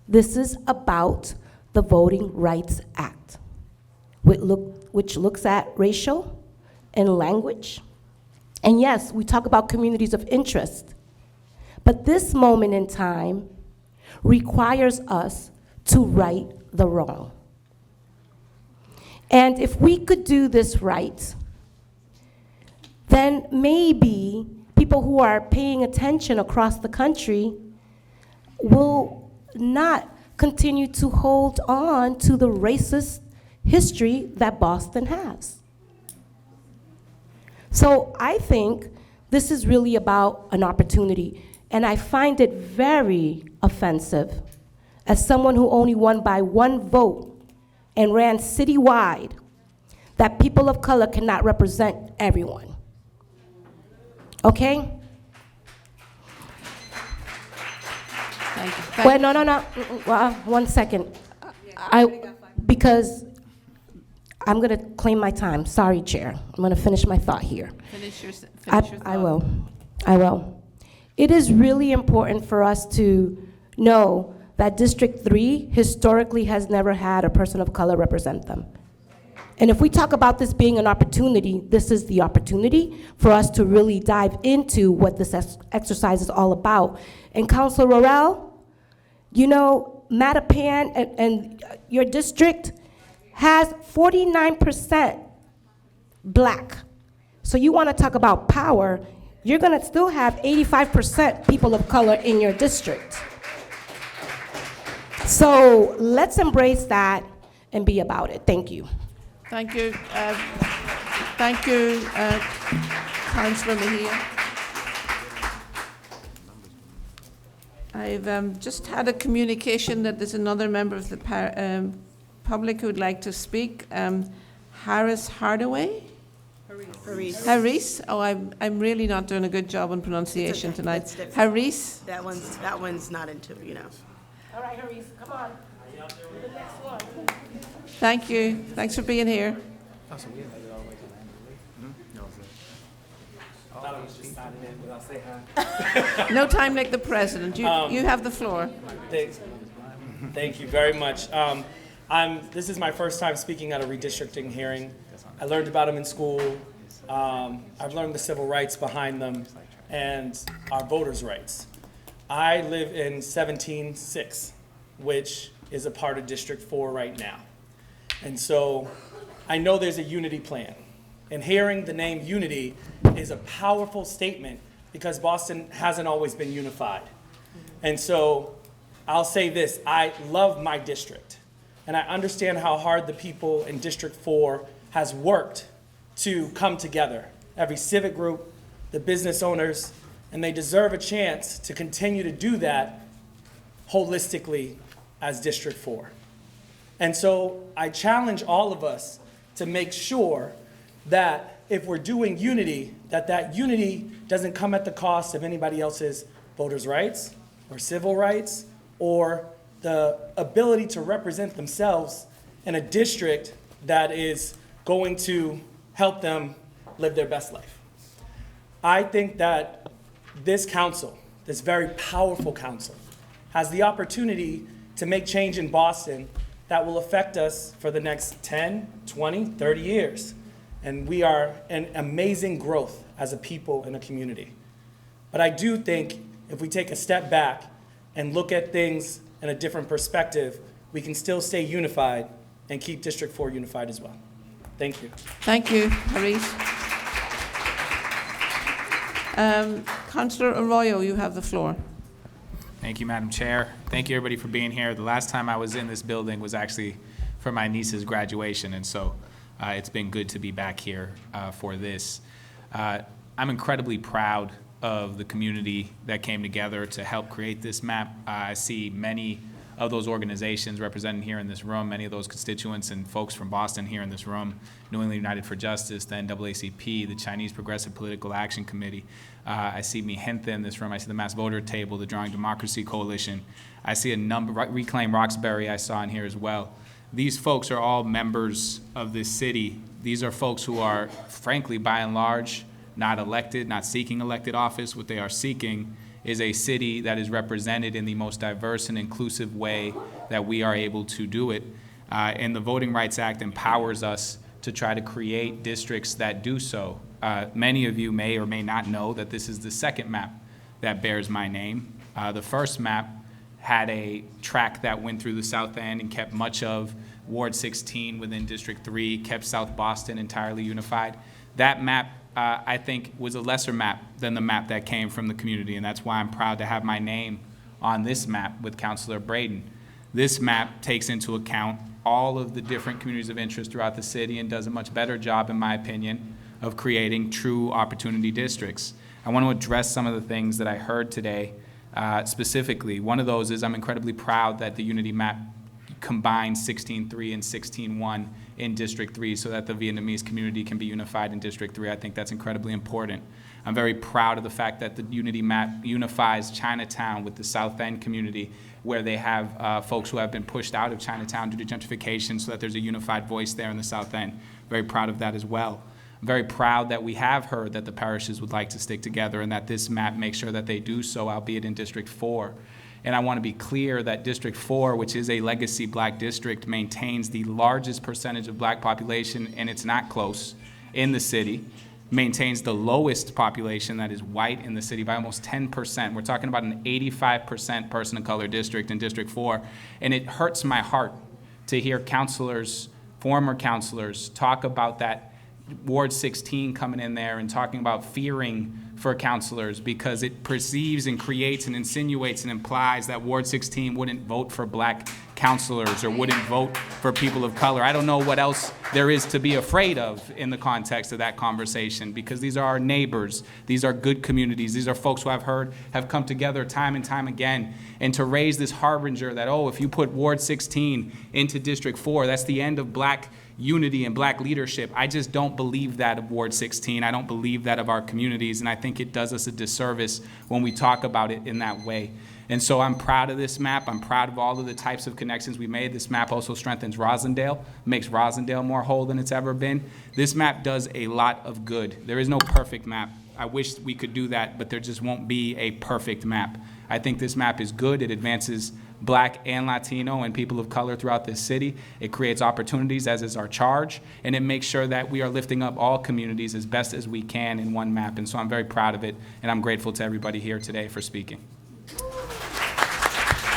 J: this is about the Voting Rights Act, which looks at racial and language. And yes, we talk about communities of interest, but this moment in time requires us to right the wrong. And if we could do this right, then maybe people who are paying attention across the country will not continue to hold on to the racist history that Boston has. So I think this is really about an opportunity, and I find it very offensive as someone who only won by 1 vote and ran citywide, that people of color cannot represent everyone. Okay?
A: Thank you.
J: Wait, no. 1 second. Because I'm going to claim my time. Sorry, Chair. I'm going to finish my thought here.
A: Finish your
J: I
A: thought.
J: I will. It is really important for us to know that District 3 historically has never had a person of color represent them. And if we talk about this being an opportunity, this is the opportunity for us to really dive into what this exercise is all about. And Councilor Roel, you know, Mattapan and your district has 49% black. So you want to talk about power, you're going to still have 85% people of color in your district. So let's embrace that and be about it. Thank you.
A: Thank you. Thank you, Councillor Mejia. I've just had a communication that there's another member of the public who would like to speak. Harris Hardaway? Harris. Oh, I'm really not doing a good job on pronunciation tonight. Harris?
K: That one's not into, you know.
J: All right, Harris, come on. The next one.
A: Thank you. Thanks for being here. No time like the president. You have the floor.
L: Thank you very much. This is my first time speaking at a redistricting hearing. I learned about them in school. I've learned the civil rights behind them and our voters' rights. I live in 17-6, which is a part of District 4 right now. And so I know there's a unity plan. And hearing the name unity is a powerful statement because Boston hasn't always been unified. And so I'll say this, I love my district. And I understand how hard the people in District 4 has worked to come together. Every civic group, the business owners, and they deserve a chance to continue to do that holistically as District 4. And so I challenge all of us to make sure that if we're doing unity, that unity doesn't come at the cost of anybody else's voters' rights or civil rights or the ability to represent themselves in a district that is going to help them live their best life. I think that this council, this very powerful council, has the opportunity to make change in Boston that will affect us for the next 10, 20, 30 years. And we are in amazing growth as a people and a community. But I do think if we take a step back and look at things in a different perspective, we can still stay unified and keep District 4 unified as well. Thank you.
A: Thank you, Harris. Councillor Arroyo, you have the floor.
N: Thank you, Madam Chair. Thank you, everybody, for being here. The last time I was in this building was actually for my niece's graduation, and so it's been good to be back here for this. I'm incredibly proud of the community that came together to help create this map. I see many of those organizations represented here in this room, many of those constituents and folks from Boston here in this room, New England United for Justice, the NAACP, the Chinese Progressive Political Action Committee. I see Mi Gente in this room. I see the Mass Voter Table, the Drawing Democracy Coalition. I see a number, Reclaim Roxbury I saw in here as well. These folks are all members of this city. These are folks who are, frankly, by and large, not elected, not seeking elected office. What they are seeking is a city that is represented in the most diverse and inclusive way that we are able to do it. And the Voting Rights Act empowers us to try to create districts that do so. Many of you may or may not know that this is the second map that bears my name. The first map had a track that went through the South End and kept much of Ward 16 within District 3, kept South Boston entirely unified. That map I think was a lesser map than the map that came from the community, and that's why I'm proud to have my name on this map with Councilor Braden. This map takes into account all of the different communities of interest throughout the city and does a much better job, in my opinion, of creating true opportunity districts. I want to address some of the things that I heard today specifically. One of those is I'm incredibly proud that the Unity map combines 16.3 and 16.1 in District 3 so that the Vietnamese community can be unified in District 3. I think that's incredibly important. I'm very proud of the fact that the Unity map unifies Chinatown with the South End community, where they have folks who have been pushed out of Chinatown due to gentrification, so that there's a unified voice there in the South End. Very proud of that as well. I'm very proud that we have heard that the parishes would like to stick together and that this map makes sure that they do so, albeit in District 4. And I want to be clear that District 4, which is a legacy black district, maintains the largest percentage of black population, and it's not close, in the city, maintains the lowest population that is white in the city by almost 10%. We're talking about an 85% person of color district in District 4. And it hurts my heart to hear counselors, former counselors, talk about that Ward 16 coming in there and talking about fearing for counselors because it perceives and creates and insinuates and implies that Ward 16 wouldn't vote for black counselors or wouldn't vote for people of color. I don't know what else there is to be afraid of in the context of that conversation, because these are our neighbors. These are good communities. These are folks who I've heard have come together time and time again. And to raise this harbinger that, oh, if you put Ward 16 into District 4, that's the end of black unity and black leadership. I just don't believe that of Ward 16. I don't believe that of our communities, and I think it does us a disservice when we talk about it in that way. And so I'm proud of this map. I'm proud of all of the types of connections we made. This map also strengthens Rosendale, makes Rosendale more whole than it's ever been. This map does a lot of good. There is no perfect map. I wish we could do that, but there just won't be a perfect map. I think this map is good. It advances black and Latino and people of color throughout this city. It creates opportunities, as is our charge, and it makes sure that we are lifting up all communities as best as we can in one map. And so I'm very proud of it, and I'm grateful to everybody here today for speaking.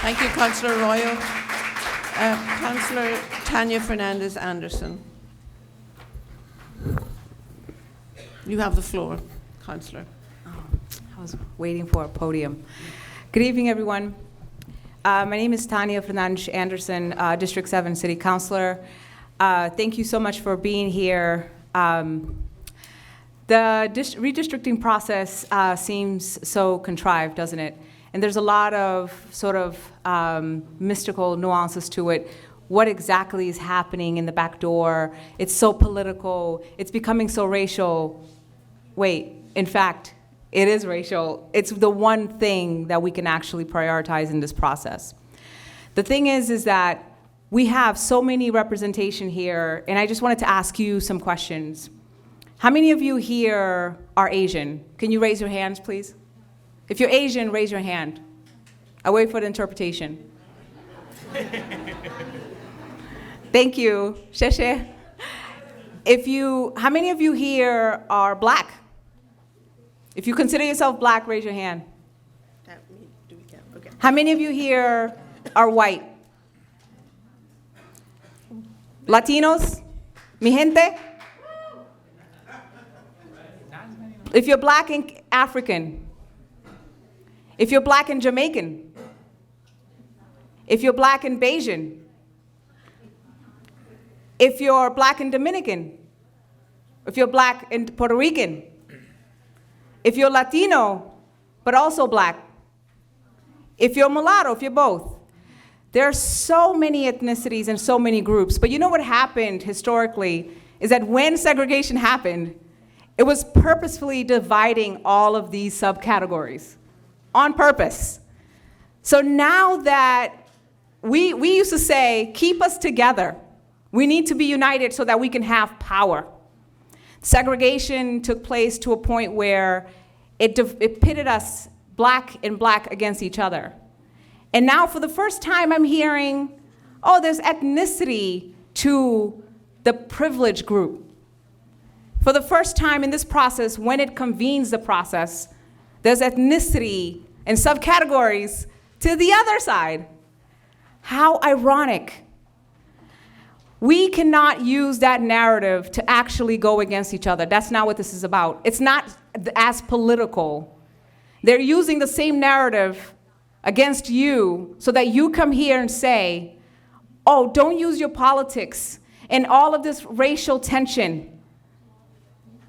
A: Thank you, Councillor Royal. Councillor Tanya Fernandez Anderson. You have the floor, Councillor.
O: I was waiting for a podium. Good evening, everyone. My name is Tanya Fernandez Anderson, District 7 City Councilor. Thank you so much for being here. The redistricting process seems so contrived, doesn't it? And there's a lot of sort of mystical nuances to it. What exactly is happening in the back door? It's so political. It's becoming so racial. Wait, in fact, it is racial. It's the one thing that we can actually prioritize in this process. The thing is that we have so many representation here, and I just wanted to ask you some questions. How many of you here are Asian? Can you raise your hands, please? If you're Asian, raise your hand. I wait for the interpretation. Thank you. Sheshe. How many of you here are black? If you consider yourself black, raise your hand.
K: Okay.
O: How many of you here are white? Latinos? Mi gente? If you're black and African? If you're black and Jamaican? If you're black and Bayesian? If you're black and Dominican? If you're black and Puerto Rican? If you're Latino, but also black? If you're mulatto, if you're both? There are so many ethnicities and so many groups, but you know what happened historically is that when segregation happened, it was purposefully dividing all of these subcategories on purpose. So now that we used to say, keep us together. We need to be united so that we can have power. Segregation took place to a point where it pitted us black and black against each other. And now for the first time I'm hearing, oh, there's ethnicity to the privileged group. For the first time in this process, when it convenes the process, there's ethnicity and subcategories to the other side. How ironic. We cannot use that narrative to actually go against each other. That's not what this is about. It's not as political. They're using the same narrative against you so that you come here and say, oh, don't use your politics and all of this racial tension.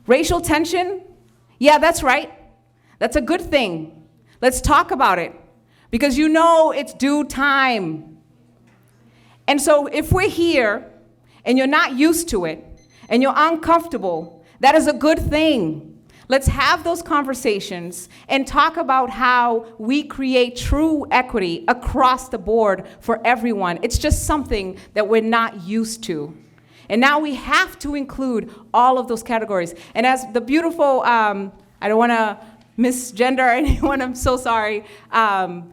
O: Racial tension? Yeah, that's right. That's a good thing. Let's talk about it, because you know it's due time. And so if we're here and you're not used to it and you're uncomfortable, that is a good thing. Let's have those conversations and talk about how we create true equity across the board for everyone. It's just something that we're not used to. And now we have to include all of those categories. And as the beautiful, I don't want to misgender anyone, I'm so sorry. The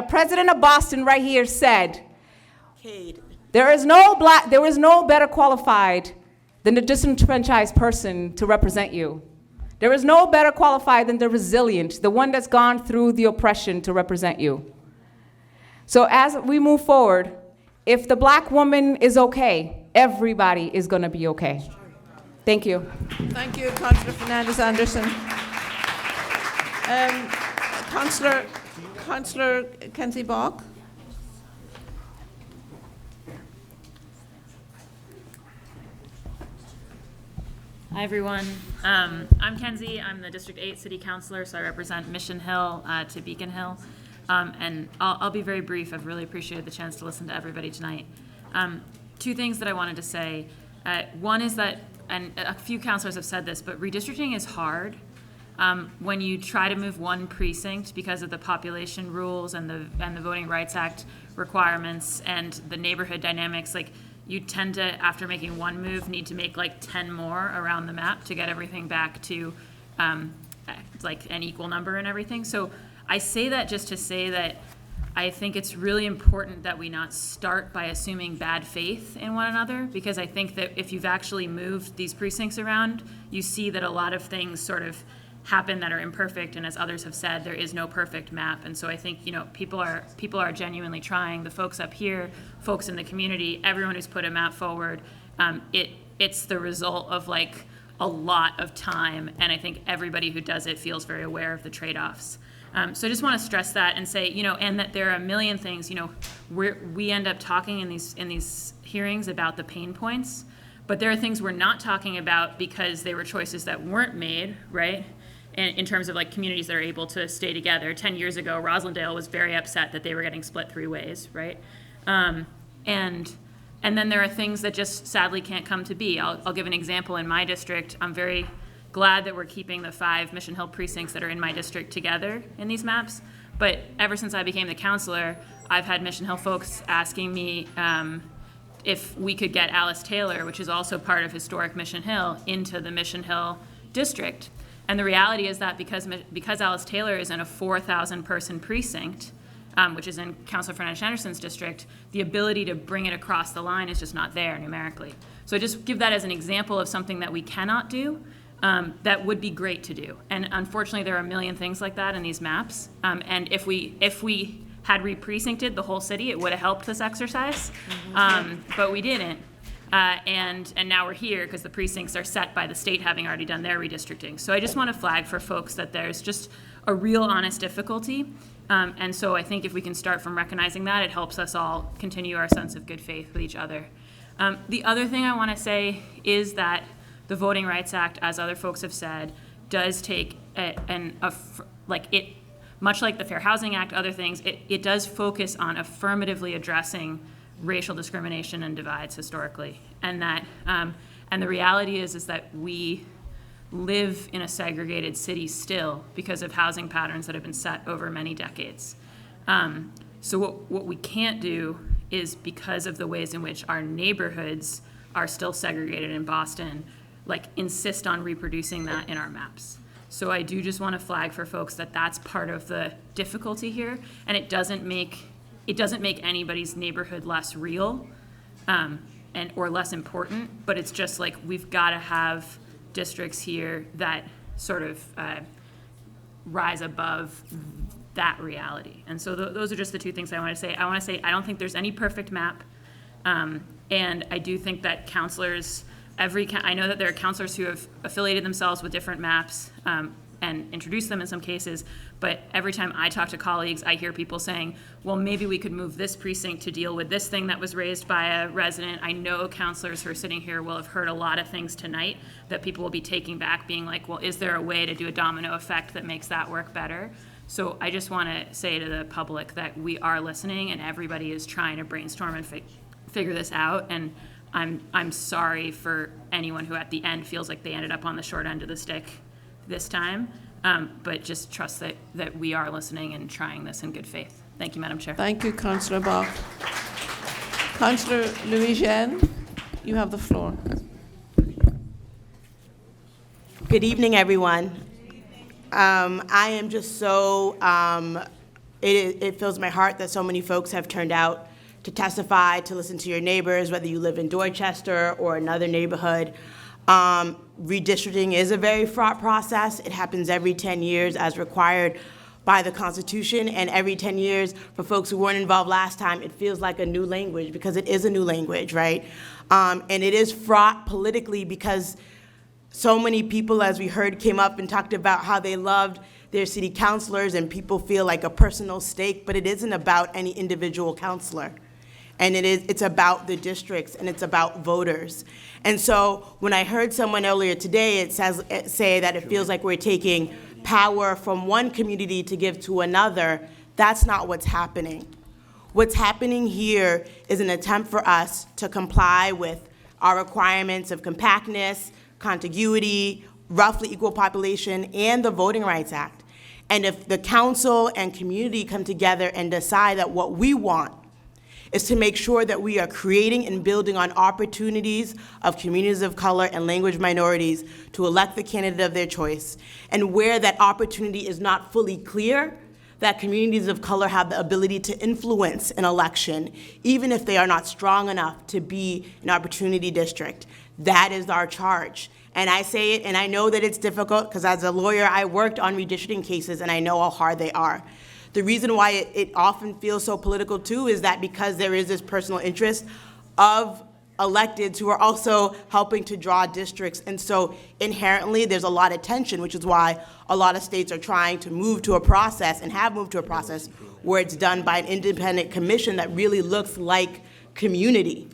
O: president of Boston right here said, there is no better qualified than the disenfranchised person to represent you. There is no better qualified than the resilient, the one that's gone through the oppression to represent you. So as we move forward, if the black woman is okay, everybody is going to be okay. Thank you.
A: Thank you, Councillor Fernandez-Anderson. Councillor Kenzie Bach.
P: Hi, everyone. I'm Kenzie. I'm the District 8 City Councilor, so I represent Mission Hill to Beacon Hill. And I'll be very brief. I've really appreciated the chance to listen to everybody tonight. Two things that I wanted to say. One is that, and a few councilors have said this, but redistricting is hard. When you try to move one precinct because of the population rules and the Voting Rights Act requirements and the neighborhood dynamics, like, you tend to, after making one move, need to make like 10 more around the map to get everything back to like an equal number and everything. So I say that just to say that I think it's really important that we not start by assuming bad faith in one another, because I think that if you've actually moved these precincts around, you see that a lot of things sort of happen that are imperfect, and as others have said, there is no perfect map. And so I think, you know, people are genuinely trying. The folks up here, folks in the community, everyone who's put a map forward, it's the result of like a lot of time, and I think everybody who does it feels very aware of the trade-offs. So I just want to stress that and say, you know, and that there are a million things, you know, we end up talking in these hearings about the pain points, but there are things we're not talking about because they were choices that weren't made, right? In terms of like communities that are able to stay together. 10 years ago, Roslindale was very upset that they were getting split 3 ways, right? And then there are things that just sadly can't come to be. I'll give an example in my district. I'm very glad that we're keeping the 5 Mission Hill precincts that are in my district together in these maps. But ever since I became the councilor, I've had Mission Hill folks asking me if we could get Alice Taylor, which is also part of historic Mission Hill, into the Mission Hill district. And the reality is that because Alice Taylor is in a 4,000 person precinct, which is in Councilor Fernandez-Anderson's district, the ability to bring it across the line is just not there numerically. So I just give that as an example of something that we cannot do that would be great to do. And unfortunately, there are a million things like that in these maps. And if we had re-precincted the whole city, it would have helped this exercise, but we didn't. And now we're here because the precincts are set by the state having already done their redistricting. So I just want to flag for folks that there's just a real honest difficulty. And so I think if we can start from recognizing that, it helps us all continue our sense of good faith with each other. The other thing I want to say is that the Voting Rights Act, as other folks have said, does take much like the Fair Housing Act, other things, it does focus on affirmatively addressing racial discrimination and divides historically, and that and the reality is that we live in a segregated city still because of housing patterns that have been set over many decades. So what we can't do is, because of the ways in which our neighborhoods are still segregated in Boston, like insist on reproducing that in our maps. So I do just want to flag for folks that that's part of the difficulty here, and it doesn't make anybody's neighborhood less real or less important, but it's just like we've got to have districts here that sort of rise above that reality. And so those are just the two things I want to say. I want to say I don't think there's any perfect map, And I do think that counselors, I know that there are counselors who have affiliated themselves with different maps and introduced them in some cases, but every time I talk to colleagues, I hear people saying, well, maybe we could move this precinct to deal with this thing that was raised by a resident. I know counselors who are sitting here will have heard a lot of things tonight that people will be taking back, being like, well, is there a way to do a domino effect that makes that work better? So I just want to say to the public that we are listening and everybody is trying to brainstorm and figure this out. And I'm sorry for anyone who at the end feels like they ended up on the short end of the stick this time, but just trust that we are listening and trying this in good faith. Thank you, Madam Chair.
A: Thank you, Councillor Bach. Councillor Louis-Jean, you have the floor.
K: Good evening, everyone. I am just so, it fills my heart that so many folks have turned out to testify, to listen to your neighbors, whether you live in Dorchester or another neighborhood. Redistricting is a very fraught process. It happens every 10 years as required by the Constitution, and every 10 years, for folks who weren't involved last time, it feels like a new language, because it is a new language, right? And it is fraught politically because so many people, as we heard, came up and talked about how they loved their city councilors, and people feel like a personal stake, but it isn't about any individual councilor. And it's about the districts, and it's about voters. And so when I heard someone earlier today say that it feels like we're taking power from one community to give to another, that's not what's happening. What's happening here is an attempt for us to comply with our requirements of compactness, contiguity, roughly equal population, and the Voting Rights Act. And if the council and community come together and decide that what we want is to make sure that we are creating and building on opportunities of communities of color and language minorities to elect the candidate of their choice, and where that opportunity is not fully clear, that communities of color have the ability to influence an election, even if they are not strong enough to be an opportunity district. That is our charge. And I say it, and I know that it's difficult, because as a lawyer, I worked on redistricting cases, and I know how hard they are. The reason why it often feels so political too is that because there is this personal interest of electeds who are also helping to draw districts. And so inherently there's a lot of tension, which is why a lot of states are trying to move to a process, and have moved to a process, where it's done by an independent commission that really looks like community,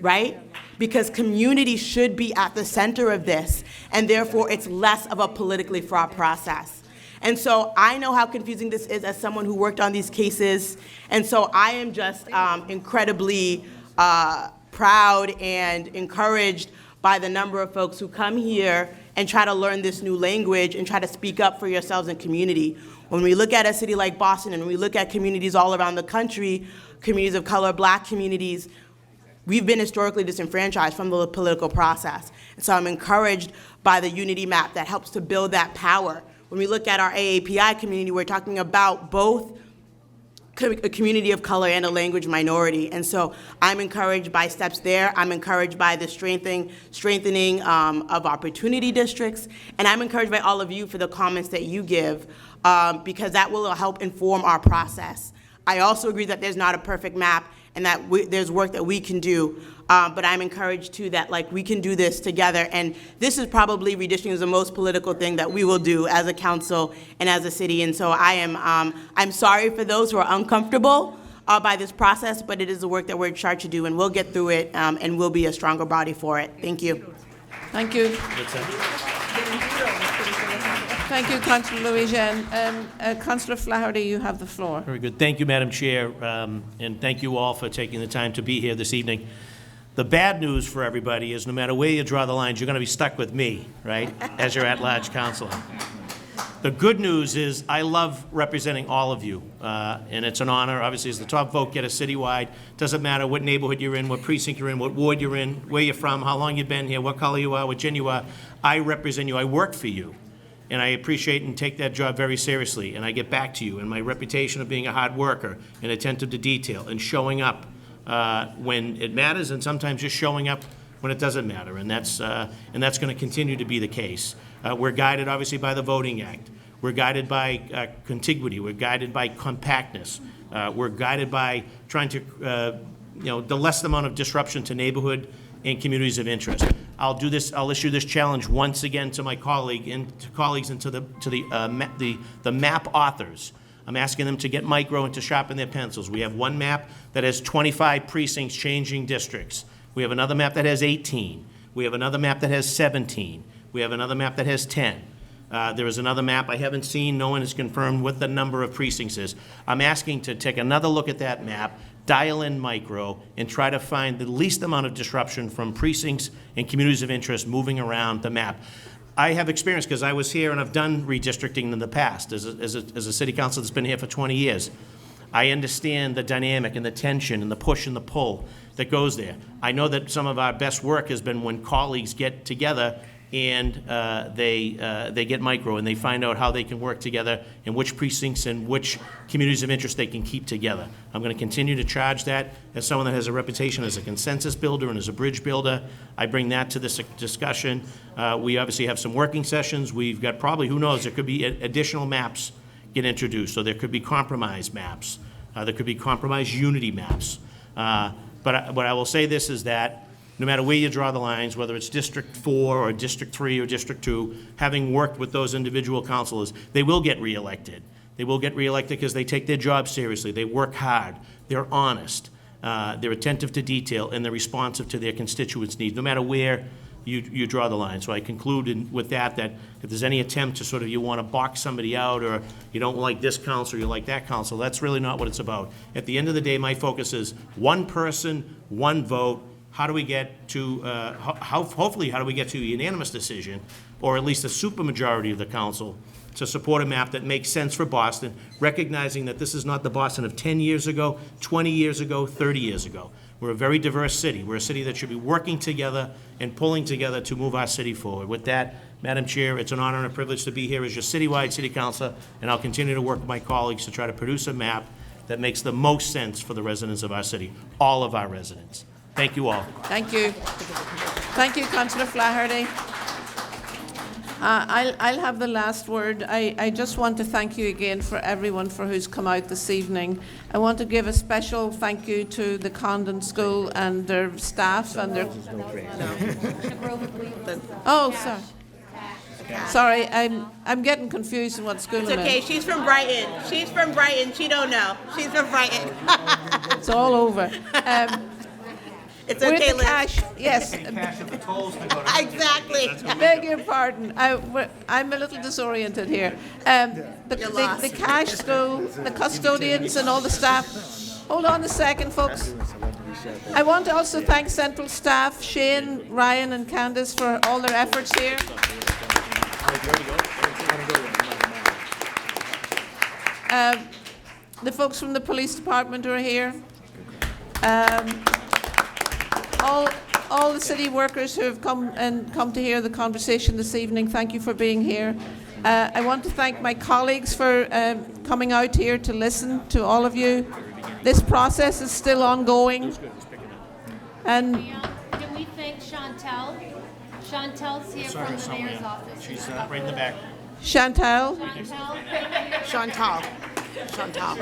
K: right? Because community should be at the center of this, and therefore it's less of a politically fraught process. And so I know how confusing this is as someone who worked on these cases. And so I am just incredibly proud and encouraged by the number of folks who come here and try to learn this new language and try to speak up for yourselves in community. When we look at a city like Boston, and we look at communities all around the country, communities of color, Black communities, we've been historically disenfranchised from the political process. And so I'm encouraged by the unity map that helps to build that power. When we look at our AAPI community, we're talking about both a community of color and a language minority. And so I'm encouraged by steps there. I'm encouraged by the strengthening of opportunity districts. And I'm encouraged by all of you for the comments that you give, because that will help inform our process. I also agree that there's not a perfect map, and that there's work that we can do. But I'm encouraged too that we can do this together. And this is probably, redistricting is the most political thing that we will do as a council and as a city. And so I'm sorry for those who are uncomfortable by this process, but it is the work that we're charged to do, and we'll get through it, and we'll be a stronger body for it. Thank you.
A: Thank you. Thank you, Councillor Louis-Jean. Councillor Flaherty, you have the floor.
Q: Very good. Thank you, Madam Chair, and thank you all for taking the time to be here this evening. The bad news for everybody is no matter where you draw the lines, you're going to be stuck with me, right, as your at-large councilor. The good news is I love representing all of you, and it's an honor. Obviously, as the top vote getter citywide, doesn't matter what neighborhood you're in, what precinct you're in, what ward you're in, where you're from, how long you've been here, what color you are, what gender you are. I represent you. I work for you. And I appreciate and take that job very seriously. And I get back to you. And my reputation of being a hard worker and attentive to detail and showing up when it matters, and sometimes just showing up when it doesn't matter. And that's going to continue to be the case. We're guided, obviously, by the Voting Act. We're guided by contiguity. We're guided by compactness. We're guided by trying to the less amount of disruption to neighborhood and communities of interest. I'll issue this challenge once again to my colleagues and to the map authors. I'm asking them to get micro and to sharpen their pencils. We have one map that has 25 precincts changing districts. We have another map that has 18. We have another map that has 17. We have another map that has 10. There is another map I haven't seen. No one has confirmed what the number of precincts is. I'm asking to take another look at that map, dial in micro, and try to find the least amount of disruption from precincts and communities of interest moving around the map. I have experience because I was here and I've done redistricting in the past as a city council that's been here for 20 years. I understand the dynamic and the tension and the push and the pull that goes there. I know that some of our best work has been when colleagues get together and they get micro and they find out how they can work together and which precincts and which communities of interest they can keep together. I'm going to continue to charge that as someone that has a reputation as a consensus builder and as a bridge builder. I bring that to this discussion. We obviously have some working sessions. We've got probably, who knows, there could be additional maps get introduced. So there could be compromise maps. There could be compromise unity maps. But I will say this is that no matter where you draw the lines, whether it's District 4 or District 3 or District 2, having worked with those individual councilors, they will get reelected. They will get reelected because they take their job seriously. They work hard. They're honest. They're attentive to detail, and they're responsive to their constituents' needs, no matter where you draw the line. So I conclude with that if there's any attempt to sort of you want to box somebody out or you don't like this council or you like that council, that's really not what it's about. At the end of the day, my focus is one person, one vote. How do we get to, hopefully, how do we get to a unanimous decision, or at least a supermajority of the council, to support a map that makes sense for Boston, recognizing that this is not the Boston of 10 years ago, 20 years ago, 30 years ago. We're a very diverse city. We're a city that should be working together and pulling together to move our city forward. With that, Madam Chair, it's an honor and a privilege to be here as your citywide city councilor, and I'll continue to work with my colleagues to try to produce a map that makes the most sense for the residents of our city, all of our residents. Thank you all.
A: Thank you. Thank you, Councillor Flaherty. I'll have the last word. I just want to thank you again for everyone for who's come out this evening. I want to give a special thank you to the Condon School and their staff and their... Oh, sorry. Sorry, I'm getting confused in what school
K: It's
A: I'm
K: okay,
A: in.
K: she's from Brighton. She's from Brighton, she don't know. She's from Brighton.
A: It's all over.
K: It's
A: We're
K: okay,
A: the
K: Liz.
A: cash, yes.
K: Exactly.
A: Beg your pardon. I'm a little disoriented here. The cash school, the custodians and all the staff. Hold on a second, folks. I want to also thank central staff, Shane, Ryan and Candace, for all their efforts here. The folks from the police department are here. All the city workers who have come to hear the conversation this evening, thank you for being here. I want to thank my colleagues for coming out here to listen to all of you. This process is still ongoing. And
B: Can we thank Chantel? Chantel's here from the mayor's office.
Q: She's right in the back.
A: Chantal.
K: Chantal.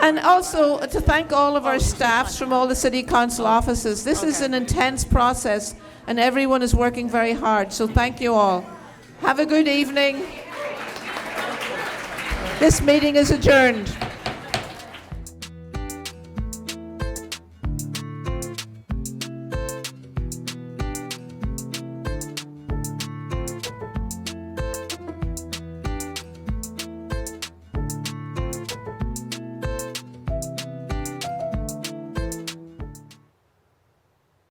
A: And also to thank all of our staffs from all the city council offices. This is an intense process and everyone is working very hard, so thank you all. Have a good evening. This meeting is adjourned.